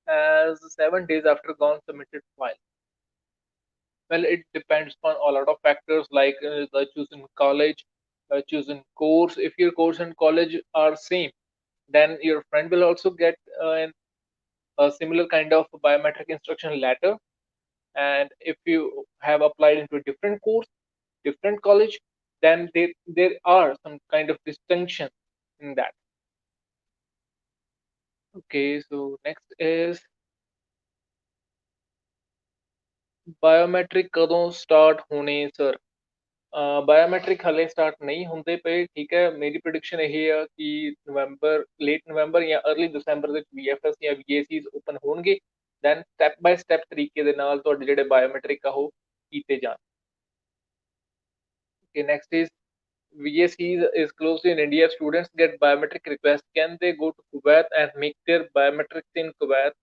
As 7 days after gone submitted file. Well, it depends on a lot of factors like the chosen college, chosen course. If your course and college are same, then your friend will also get a similar kind of biometric instruction letter. And if you have applied into a different course, different college, then there are some kind of distinction in that. Okay, so next is biometric कਦੋਂ start होने sir? Biometric ਹਲੇ start ਨਹੀਂ ਹੁੰਦੇ ਪਏ, ਠੀਕ ਹੈ। ਮੇਰੀ prediction ਇਹ ਆ ਕਿ ਨਵੰਬਰ, ਲੇਟ ਨਵੰਬਰ ਜਾਂ ਅਰਲੀ ਦਸੰਬਰ ਵਿੱਚ VFS ਜਾਂ VACs ਓਪਨ ਹੋਣਗੇ, ਦੈਨ ਸਟੈਪ ਬਾਏ ਸਟੈਪ ਤਰੀਕੇ ਦੇ ਨਾਲ ਤੁਹਾਡੇ ਜਿਹੜੇ ਬਾਇਓਮੈਟ੍ਰਿਕ ਆ ਉਹ ਕੀਤੇ ਜਾਣ। Okay, next is VACs is closed in India. Students get biometric request. Can they go to Kuwait and make their biometrics in Kuwait?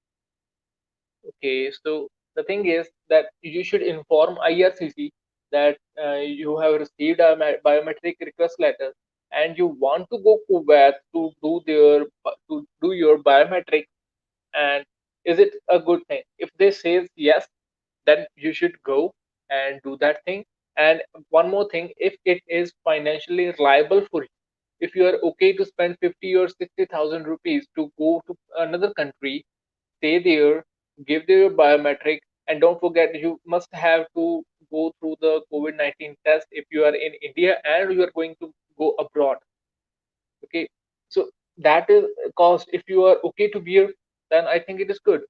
Okay, so The thing is that you should inform IRCC that you have received a biometric request letter and you want to go Kuwait to do your biometric, and is it a good thing? If they say yes, then you should go and do that thing. And one more thing, if it is financially reliable for you, if you are okay to spend 50 or 60,000 rupees to go to another country, stay there, give their biometric, and don't forget you must have to go through the COVID-19 test if you are in India and you are going to go abroad. Okay, so that is cost. If you are okay to bear, then I think it is good,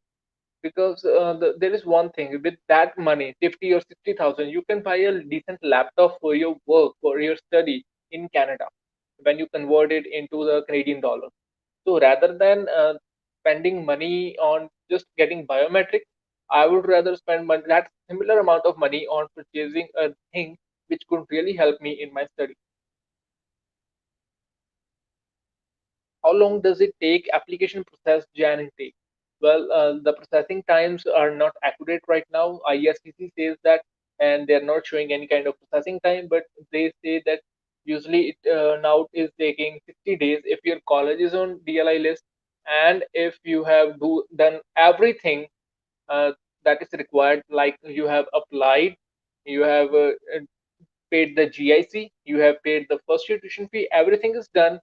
because there is one thing with that money, 50 or 60,000, you can buy a decent laptop for your work, for your study in Canada when you convert it into the Canadian dollar. So rather than spending money on just getting biometric, I would rather spend that similar amount of money on purchasing a thing which could really help me in my study. How long does it take application process Jan intake? Well, the processing times are not accurate right now. IRCC says that, and they're not showing any kind of processing time, but they say that usually it now is taking 60 days if your college is on DLI list, and if you have done everything uh, that is required, like you have applied, you have paid the GIC, you have paid the first year tuition fee, everything is done,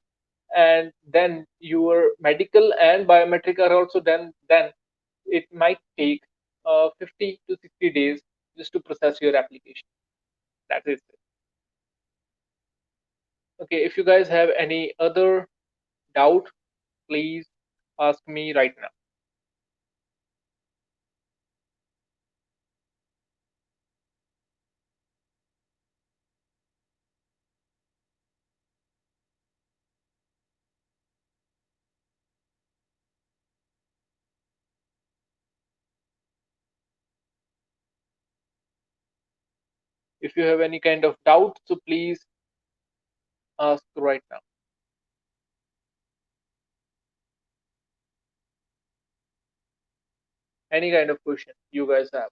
and then your medical and biometric are also done, then it might take 50 to 60 days just to process your application. That is it. Okay, if you guys have any other doubt, please ask me right now. If you have any kind of doubt, so please ask right now. Any kind of question you guys have.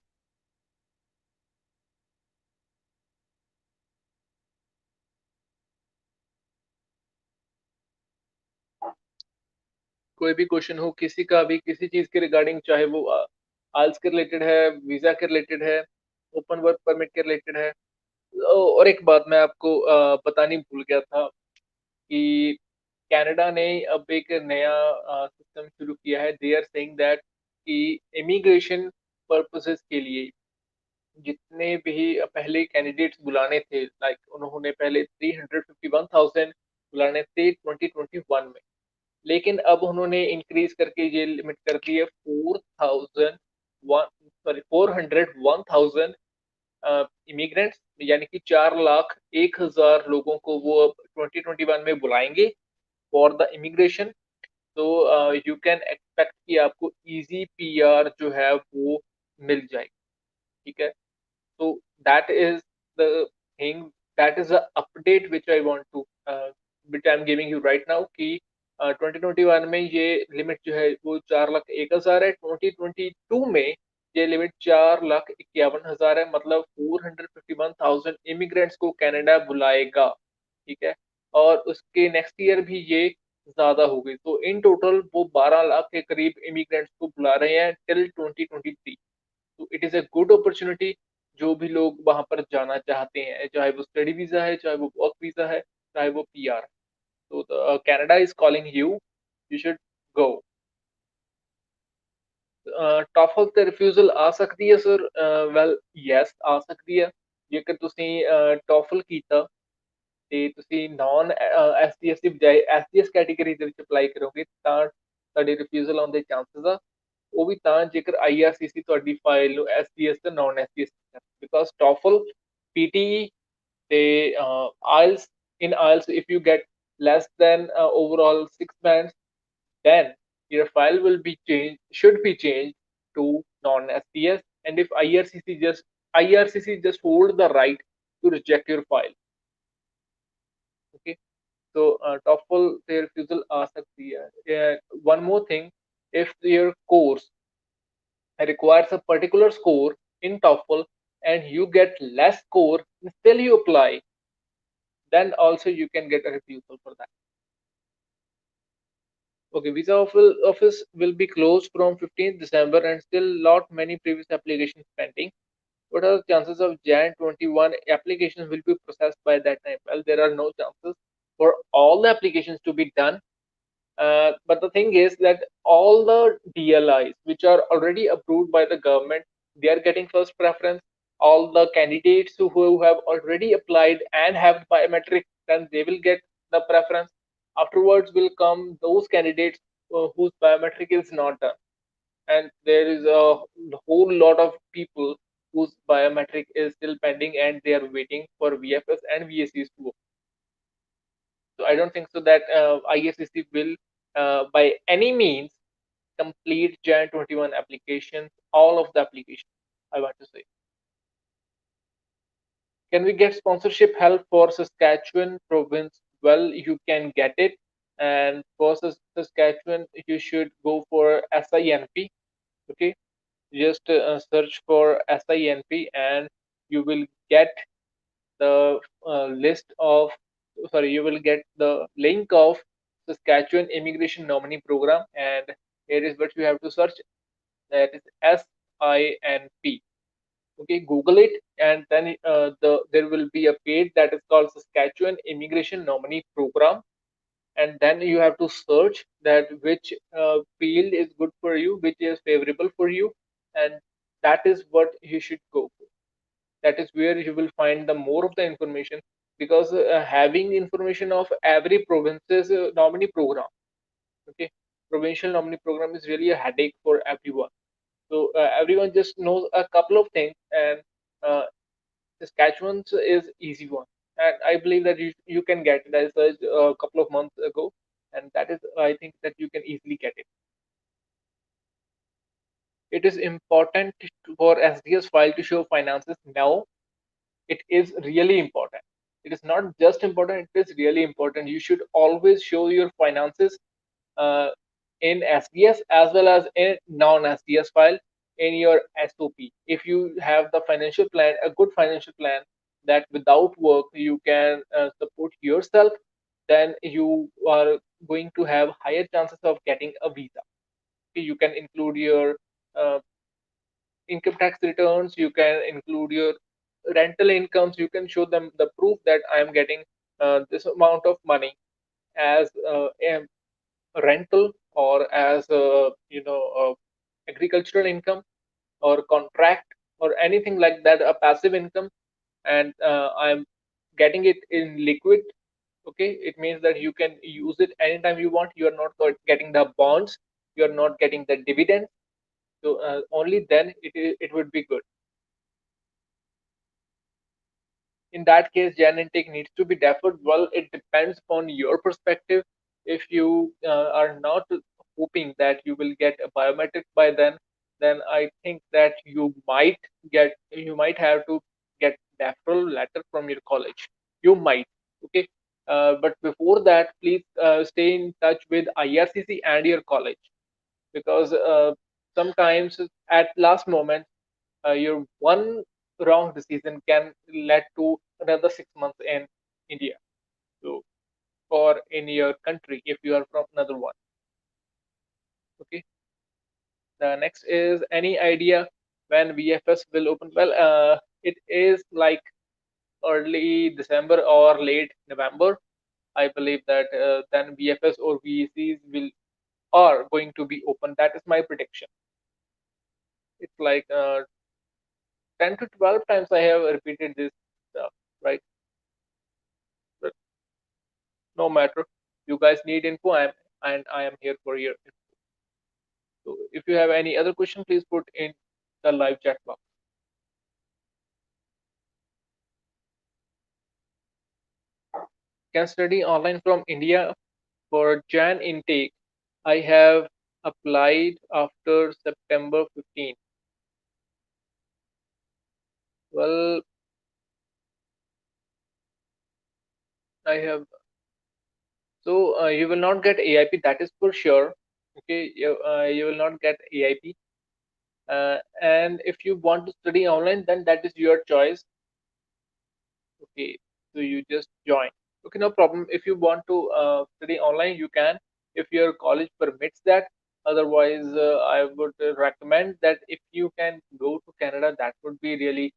कोई भी question हो किसी का भी किसी चीज के regarding, चाहे वो आल्स के रिलेटेड है, वीजा के रिलेटेड है, ओपन वर्क परमिट के रिलेटेड है। और एक बात मैं आपको बतानी भूल गया था कि कनाडा ने अब एक नया सिस्टम शुरू किया है। दे आर सेइंग दैट कि इमिग्रेशन पर्पसेस के लिए जितने भी पहले कैंडिडेट्स बुलाने थे, लाइक उन्होंने पहले 351,000 बुलाने थे 2021 में, लेकिन अब उन्होंने इंक्रीज करके ये लिमिट कर दी है 401,000 इमिग्रेंट्स, यानी कि 4,01,000 लोगों को वो अब 2021 में बुलाएंगे फॉर द इमिग्रेशन। तो यू कैन एक्सपेक्ट कि आपको इजी पीआर जो है वो मिल जाएगी। ठीक है, so that is the thing, that is the update which I want to which I'm giving you right now कि 2021 में ये लिमिट जो है वो 4,01,000 है, 2022 में ये लिमिट 4,51,000 है, मतलब 451,000 इमिग्रेंट्स को कनाडा बुलाएगा। ठीक है, और उसके नेक्स्ट ईयर भी ये ज्यादा हो गई, तो इन टोटल वो 12 लाख के करीब इमिग्रेंट्स को बुला रहे हैं टिल 2023। तो it is a good opportunity, जो भी लोग वहां पर जाना चाहते हैं, चाहे वो स्टडी वीजा है, चाहे वो वर्क वीजा है, चाहे वो पीआर है, तो Canada is calling you, you should go. TOEFL ਤੇ ਰਿਫਿਊਜ਼ਲ ਆ ਸਕਦੀ ਹੈ ਸਰ? ਵੈਲ ਯੈਸ, ਆ ਸਕਦੀ ਹੈ। ਜੇਕਰ ਤੁਸੀਂ ਟੋਫਲ ਕੀਤਾ ਤੇ ਤੁਸੀਂ ਨਾਨ ਐਸਡੀਐਸ ਦੀ ਬਜਾਏ ਐਸਡੀਐਸ ਕੈਟਾਗਰੀ ਦੇ ਵਿੱਚ ਅਪਲਾਈ ਕਰੋਗੇ ਤਾਂ ਤੁਹਾਡੇ ਰਿਫਿਊਜ਼ਲ ਆਉਣ ਦੇ ਚਾਂਸਸ ਆ। ਉਹ ਵੀ ਤਾਂ ਜੇਕਰ ਆਈਆਰਸੀਸੀ ਤੁਹਾਡੀ ਫਾਈਲ ਨੂੰ ਐਸਡੀਐਸ ਤੇ non SDS because TOEFL, PTE ਤੇ IELTS, in IELTS if you get less than overall 6 bands, then your file will be changed, should be changed to non-SDS. And if IRCC just hold the right to reject your file. Okay, so TOEFL the refusal आ सकती है। One more thing, if your course requires a particular score in TOEFL and you get less score, still you apply, then also you can get a refusal for that. Okay, visa office will be closed from 15th December and still lot many previous applications pending. What are the chances of Jan 21 applications will be processed by that time? Well, there are no chances for all the applications to be done. But the thing is that all the DLIs which are already approved by the government, they are getting first preference. All the candidates who have already applied and have biometrics, then they will get the preference. Afterwards will come those candidates whose biometric is not done, and there is a whole lot of people whose biometric is still pending and they are waiting for VFS and VACs to. So I don't think so that ISCC will, by any means, complete Jan 21 applications, all of the applications. I want to say, can we get sponsorship help for Saskatchewan province? Well, you can get it, and for Saskatchewan, you should go for SINP. Okay, just search for SINP, and you will get the list of, sorry, you will get the link of Saskatchewan Immigration Nominee Program, and here is what you have to search. That is SINP. Okay, Google it, and then there will be a page that is called Saskatchewan Immigration Nominee Program, and then you have to search that which field is good for you, which is favorable for you, and that is what you should go for. That is where you will find the more of the information, because having information of every province's nominee program, okay, provincial nominee program is really a headache for everyone. So everyone just knows a couple of things, and uh, Saskatchewan's is easy one, and I believe that you can get it. I searched a couple of months ago, and that is, I think that you can easily get it. It is important for SDS file to show finances now. It is really important. It is not just important, it is really important. You should always show your finances uh, in SDS as well as in non-SDS file in your SOP. If you have the financial plan, a good financial plan, that without work you can support yourself, then you are going to have higher chances of getting a visa. You can include your uh, income tax returns, you can include your rental incomes, you can show them the proof that I am getting this amount of money as a rental, or as agricultural income, or contract, or anything like that, a passive income, and I'm getting it in liquid. Okay, it means that you can use it anytime you want. You are not getting the bonds, you are not getting the dividends. So only then it would be good. In that case, Jan intake needs to be deferred. Well, it depends on your perspective. If you are not hoping that you will get a biometric by then I think that you might have to get deferral letter from your college. You might. Okay. But before that, please stay in touch with IRCC and your college, because sometimes at last moment your one wrong decision can lead to another 6 months in India, so, or in your country if you are from another one. Okay. The next is, any idea when VFS will open? Well, it is like early December or late November. I believe that then VFS or VECs will are going to be open. That is my prediction. It's like 10 to 12 times I have repeated this stuff, right? But no matter, you guys need info, and I am here for your info. So if you have any other question, please put in the live chat box. Can study online from India for Jan intake. I have applied after September 15. Well, I have, so you will not get AIP, that is for sure. Okay, you will not get AIP. And if you want to study online, then that is your choice. Okay, so you just join. Okay, no problem. If you want to study online, you can, if your college permits that. Otherwise, I would recommend that if you can go to Canada, that would be really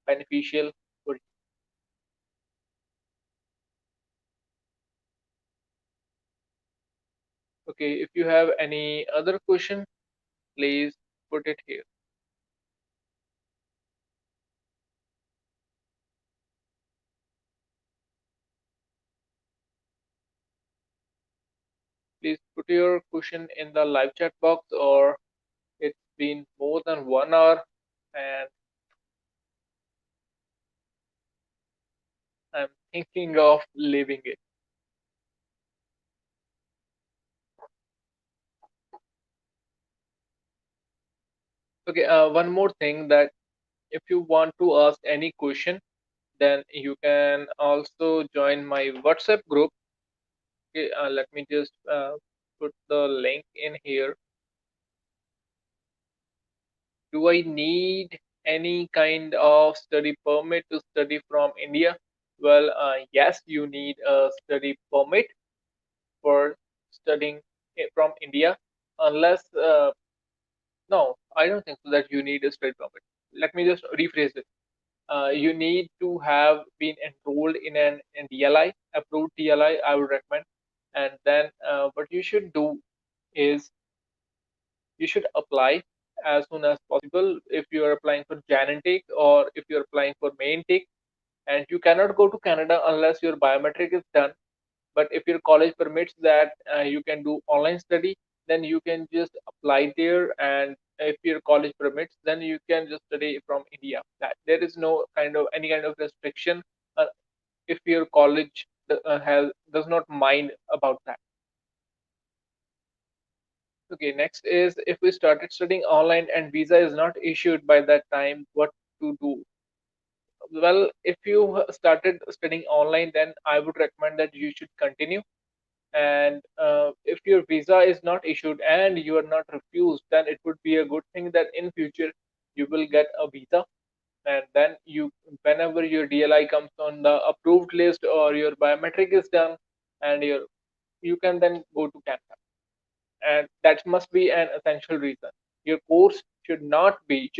beneficial for you. Okay, if you have any other question, please put it here. Please put your question in the live chat box, or it's been more than 1 hour and I'm thinking of leaving it. Okay, one more thing, that if you want to ask any question, then you can also join my WhatsApp group. Okay, let me just put the link in here. Do I need any kind of study permit to study from India? Well, yes, you need a study permit for studying from India, unless no, I don't think so that you need a study permit. Let me just rephrase it. You need to have been enrolled in an DLI, approved DLI, I would recommend. And then what you should do is you should apply as soon as possible if you are applying for Jan intake or if you're applying for May intake. And you cannot go to Canada unless your biometric is done. But if your college permits that you can do online study, then you can just apply there. And if your college permits, then you can just study from India. That there is no kind of any kind of restriction uh, if your college has does not mind about that. Okay, next is, if we started studying online and visa is not issued by that time, what to do? Well, if you started studying online, then I would recommend that you should continue. And if your visa is not issued and you are not refused, then it would be a good thing that in future you will get a visa. And then you, whenever your DLI comes on the approved list or your biometric is done, and you can then go to Canada. And that must be an essential reason. Your course should not be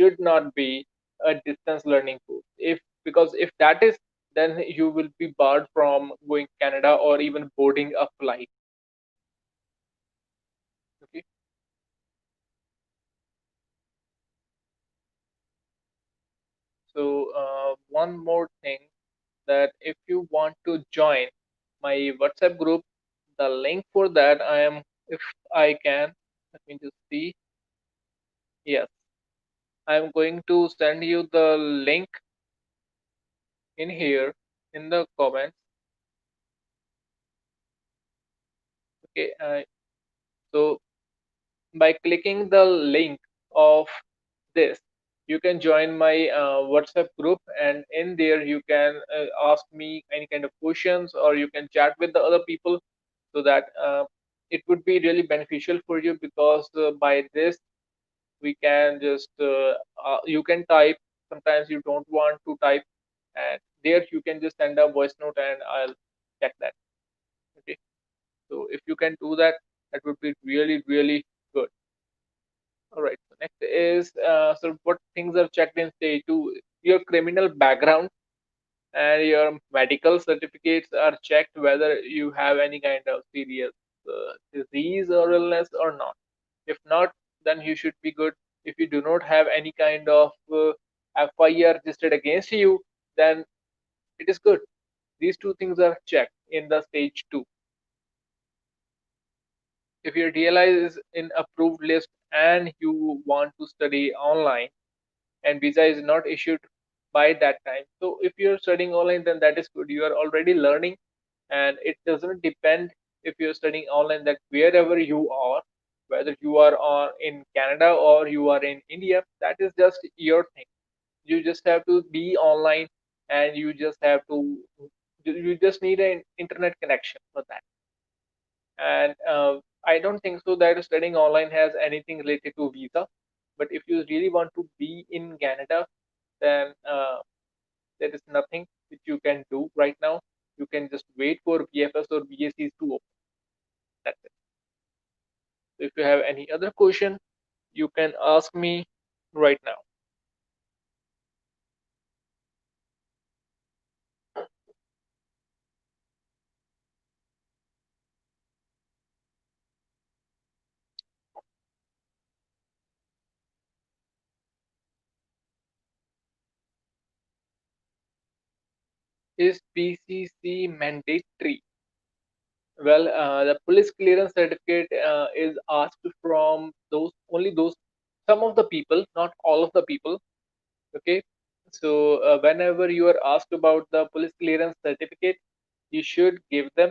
a distance learning course. If Because if that is, then you will be barred from going to Canada or even boarding a flight. Okay. So one more thing, that if you want to join my WhatsApp group, the link for that I am, if I can, let me just see. Yes, I'm going to send you the link in here in the comments. Okay, so by clicking the link of this, you can join my WhatsApp group, and in there you can ask me any kind of questions, or you can chat with the other people, so that it would be really beneficial for you, because by this we can just you can type. Sometimes you don't want to type, and there you can just send a voice note and I'll check that. Okay, so if you can do that, that would be really really good. All right. So next is, so what things are checked in stage two? Your criminal background and your medical certificates are checked, whether you have any kind of serious disease or illness or not. If not, then you should be good. If you do not have any kind of FIR registered against you, then it is good. These two things are checked in the stage two. If your DLI is in approved list and you want to study online, and visa is not issued by that time, so if you're studying online, then that is good. You are already learning, and it doesn't depend if you're studying online, that wherever you are, whether you are on in Canada or you are in India, that is just your thing. You just have to be online, and you just need an internet connection for that. And I don't think so that studying online has anything related to visa. But if you really want to be in Canada, then there is nothing which you can do right now. You can just wait for BFS or BACs to open. That's it. So if you have any other question, you can ask me right now. Is PCC mandatory? Well, the police clearance certificate is asked from those some of the people, not all of the people. Okay, so whenever you are asked about the police clearance certificate, you should give them.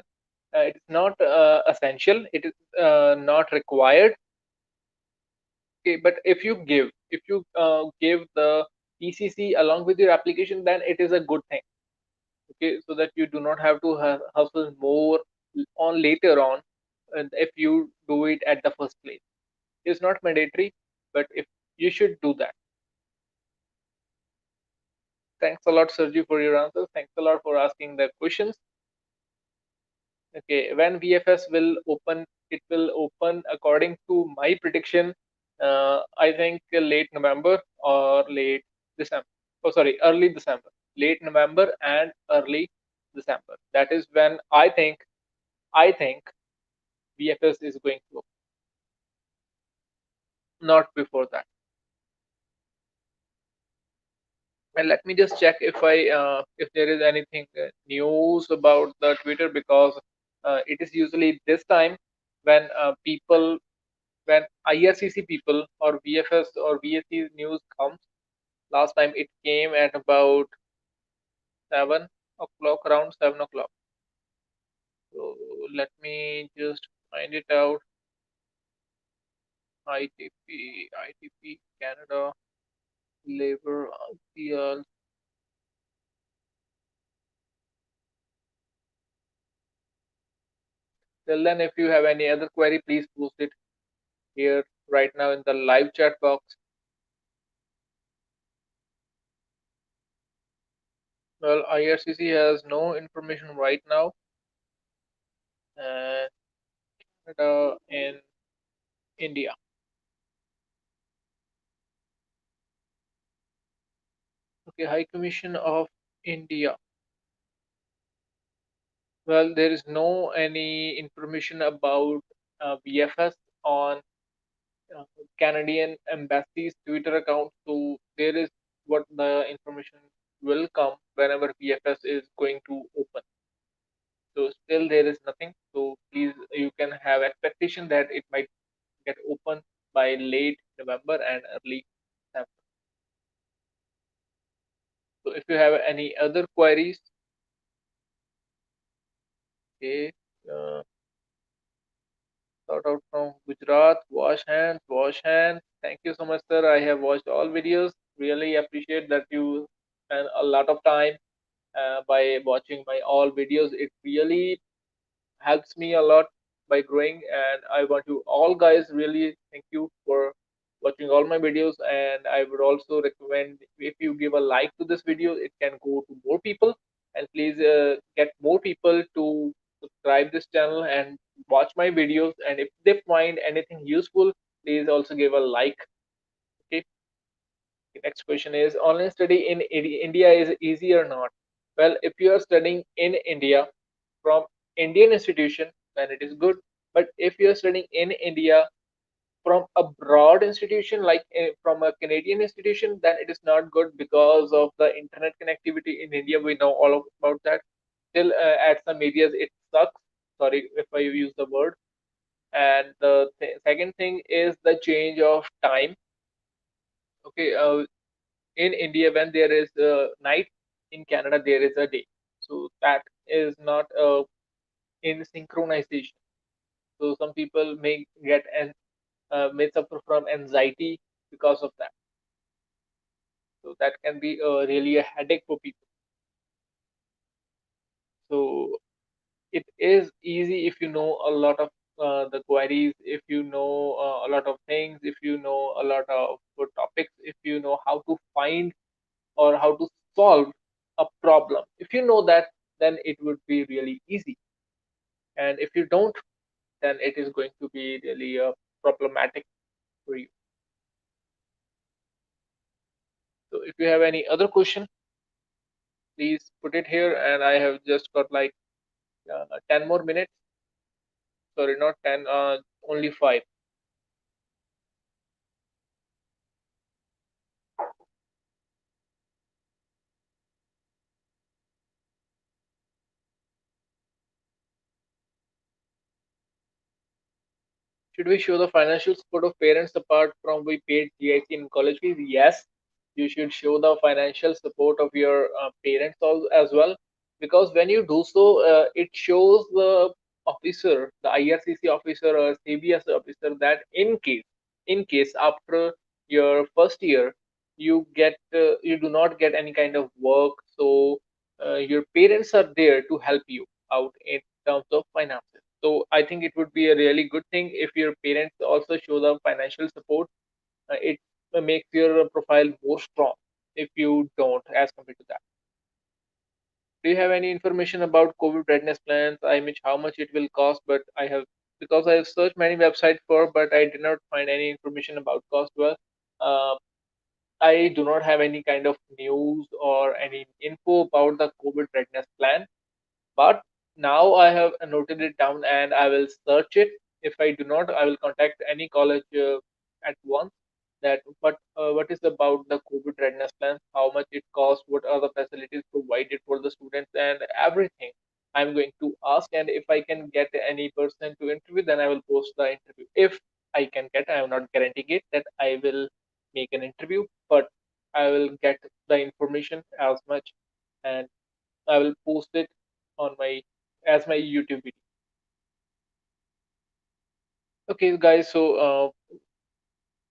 It is not essential. It is not required. Okay, but if you give the PCC along with your application, then it is a good thing. Okay, so that you do not have to hustle more on later on, and if you do it at the first place. It's not mandatory, but if you should do that. Thanks a lot, Sergi, for your answers. Thanks a lot for asking the questions. Okay, when VFS will open, it will open according to my prediction. I think late November or late December. Oh, sorry, early December. Late November and early December. That is when I think VFS is going to open. Not before that. And let me just check if there is anything news about the Twitter, because it is usually this time when when IRCC people or VFS or VSC news comes. Last time it came at about 7 o'clock, around 7 o'clock. So let me just find it out. ITP Canada Labor RTL. Till then, if you have any other query, please post it here right now in the live chat box. Well, IRCC has no information right now. And in India. Okay, High Commission of India. Well, there is no any information about VFS on uh, Canadian embassy's Twitter account. So there is what the information will come whenever VFS is going to open. So still there is nothing. So please, you can have expectation that it might get open by late November and early December. So if you have any other queries, okay, uh, shout out from Gujarat, wash hands, wash hands. Thank you so much, sir. I have watched all videos. Really appreciate that you spend a lot of time by watching my all videos. It really helps me a lot by growing, and I want you all guys really thank you for watching all my videos. And I would also recommend, if you give a like to this video, it can go to more people, and please get more people to subscribe this channel and watch my videos. And if they find anything useful, please also give a like. Okay, the next question is, online study in India is easy or not? Well, if you are studying in India from Indian institution, then it is good. But if you are studying in India from a broad institution, like from a Canadian institution, then it is not good because of the internet connectivity in India. We know all about that. Still, at some areas, it sucks. Sorry if I use the word. And the second thing is the change of time. Okay, in India, when there is night, in Canada there is a day. So that is not in synchronization. So some people may suffer from anxiety because of that. So that can be really a headache for people. So it is easy if you know a lot of the queries, if you know a lot of things, if you know a lot of good topics, if you know how to find or how to solve a problem, if you know that, then it would be really easy. And if you don't, then it is going to be really problematic for you. So if you have any other question, please put it here. And I have just got like 10 more minutes. Sorry, not 10, only 5. Should we show the financial support of parents apart from we paid GIC in college fees? Yes, you should show the financial support of your parents as well, because when you do so, it shows the officer, the IRCC officer or CBS officer, that in case after your first year you do not get any kind of work, so your parents are there to help you out in terms of finances. So I think it would be a really good thing if your parents also show the financial support. It makes your profile more strong if you don't, as compared to that. Do you have any information about COVID readiness plans? I mean, how much it will cost? But I have, because I have searched many websites for, but I did not find any information about cost. Well, uh, I do not have any kind of news or any info about the COVID readiness plan. But now I have noted it down and I will search it. If I do not, I will contact any college at once. That what is about the COVID readiness plans, how much it costs, what are the facilities provided for the students, and everything. I'm going to ask, and if I can get any person to interview, then I will post the interview. If I can get, I am not guaranteeing it that I will make an interview, but I will get the information as much, and I will post it on my as my YouTube video. Okay, guys. So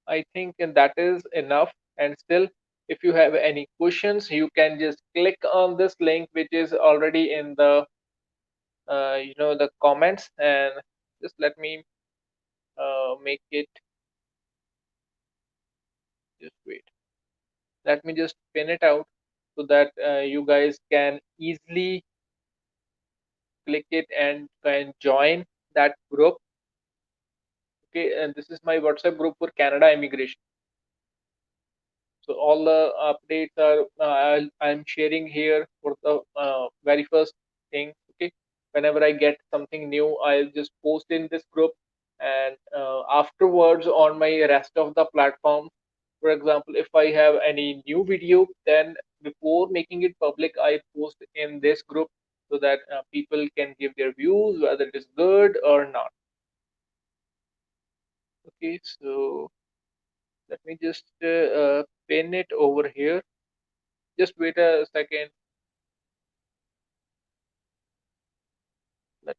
I think that is enough. And still, if you have any questions, you can just click on this link, which is already in the the comments, and just let me make it. Just wait. Let me just pin it out so that you guys can easily click it and can join that group. Okay, and this is my WhatsApp group for Canada immigration. So all the updates are I'm sharing here for the very first thing. Okay, whenever I get something new, I'll just post in this group, and afterwards on my rest of the platform. For example, if I have any new video, then before making it public, I post in this group so that people can give their views whether it is good or not. Okay, so let me just pin it over here. Just wait a second. Let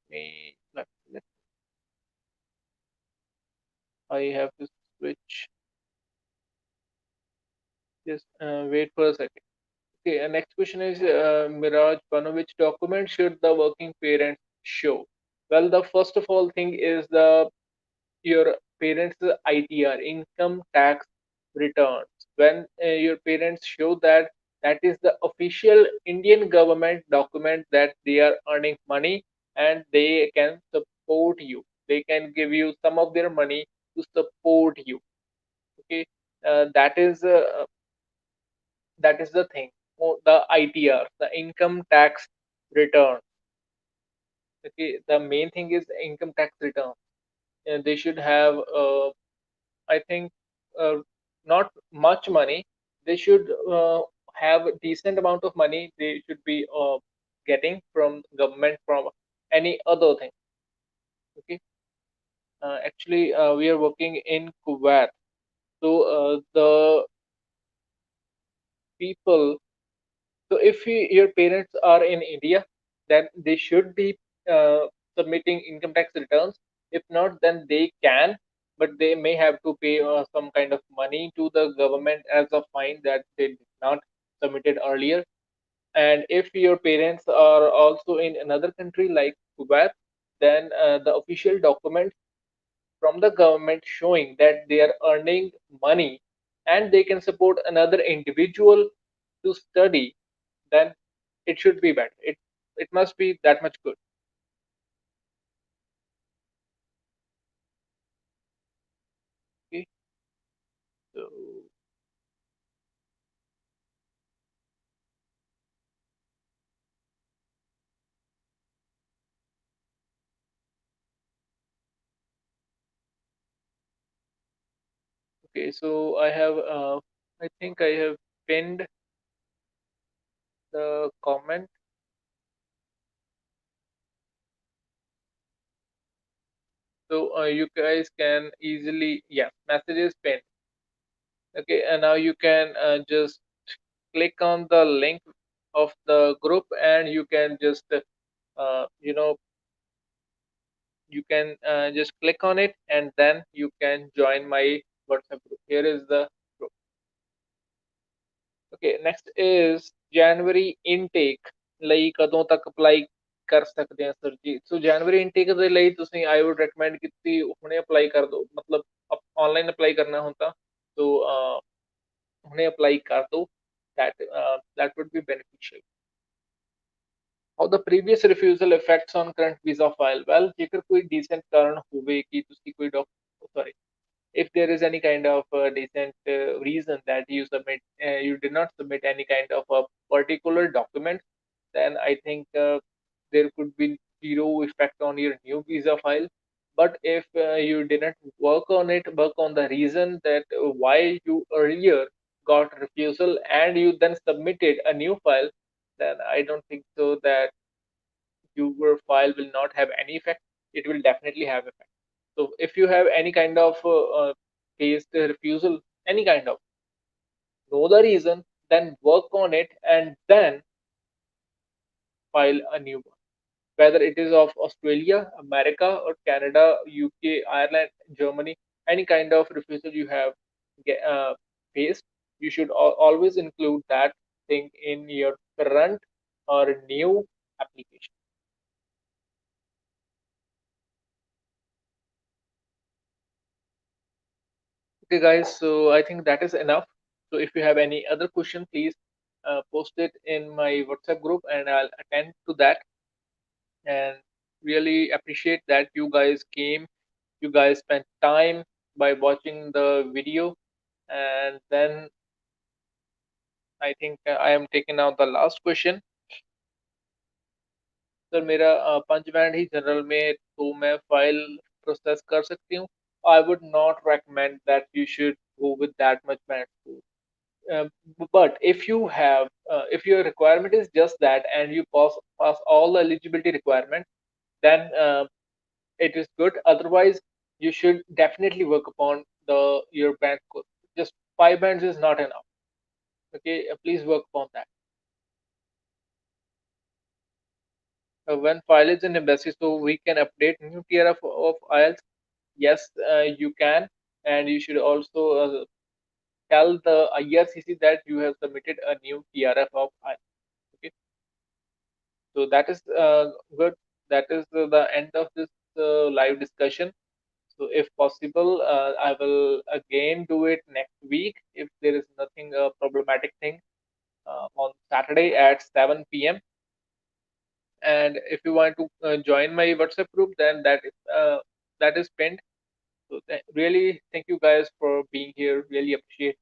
I have to switch. Just wait for a second. Okay, next question is Miraj Pano. Which document should the working parents show? Well, the first of all thing is the your parents' ITR, income tax returns. When your parents show that, that is the official Indian government document that they are earning money and they can support you. They can give you some of their money to support you. Okay, that is the thing. Oh, the ITR, the income tax return. Okay, the main thing is income tax return. And they should have, I think, uh, not much money. They should have a decent amount of money. They should be getting from government, from any other thing. Okay, actually, we are working in Kuwait, so the people. So if your parents are in India, then they should be submitting income tax returns. If not, then they can, but they may have to pay some kind of money to the government as a fine that they did not submitted earlier. And if your parents are also in another country like Kuwait, then the official document from the government showing that they are earning money and they can support another individual to study, then it should be better. It must be that much good. Okay. So okay, so I think I have pinned the comment. So you guys can easily, yeah, messages pinned. Okay, and now you can just click on the link of the group and you can just you know, you can just click on it and then you can join my WhatsApp group. Here is the group. Okay, next is January intake ਲਈ ਕਦੋਂ ਤੱਕ apply ਕਰ ਸਕਦੇ ਆ sir ਜੀ? ਸੋ ਜਨਵਰੀ intake ਦੇ ਲਈ ਤੁਸੀਂ ਆਈ ਵੁੱਡ ਰეკਮੈਂਡ ਕਿ ਤੁਸੀਂ ਹੁਣੇ ਅਪਲਾਈ ਕਰ ਦਿਓ, ਮਤਲਬ ਆਨਲਾਈਨ ਅਪਲਾਈ ਕਰਨਾ ਹੁੰਦਾ ਸੋ ਹੁਣੇ ਅਪਲਾਈ ਕਰ ਦਿਓ, that would be beneficial. How the previous refusal affects on current visa file? Well, ਜੇਕਰ ਕੋਈ decent ਕਾਰਨ ਹੋਵੇ ਕਿ ਤੁਸੀਂ ਕੋਈ sorry, if there is any kind of decent reason that you did not submit any kind of a particular document, then I think there could be zero effect on your new visa file. But if you didn't work on the reason that why you earlier got refusal and you then submitted a new file, then I don't think so that your file will not have any effect. It will definitely have effect. So if you have any kind of case refusal, any kind of, know the reason, then work on it and then file a new one. Whether it is of Australia, America, or Canada, UK, Ireland, Germany, any kind of refusal you have faced, you should always include that thing in your current or new application. Okay, guys, so I think that is enough. So if you have any other question, please post it in my WhatsApp group and I'll attend to that. And really appreciate that you guys came, you guys spent time by watching the video. And then I think I am taking out the last question. Sir मेरा 5 band ही general में, तो मैं file process कर सकती हूँ? I would not recommend that you should go with that much band score. Uh, but if your requirement is just that and you pass all the eligibility requirements, then it is good. Otherwise, you should definitely work upon the your band score. Just 5 bands is not enough. Okay, please work upon that. When file is in embassy, so we can update new tier of IELTS. Yes, you can, and you should also tell the IRCC that you have submitted a new TRF of IELTS. Okay, so that is good. That is the end of this live discussion. So if possible, I will again do it next week if there is nothing problematic thing on Saturday at 7 p.m. And if you want to join my WhatsApp group, then that is pinned. So really, thank you guys for being here. Really appreciate.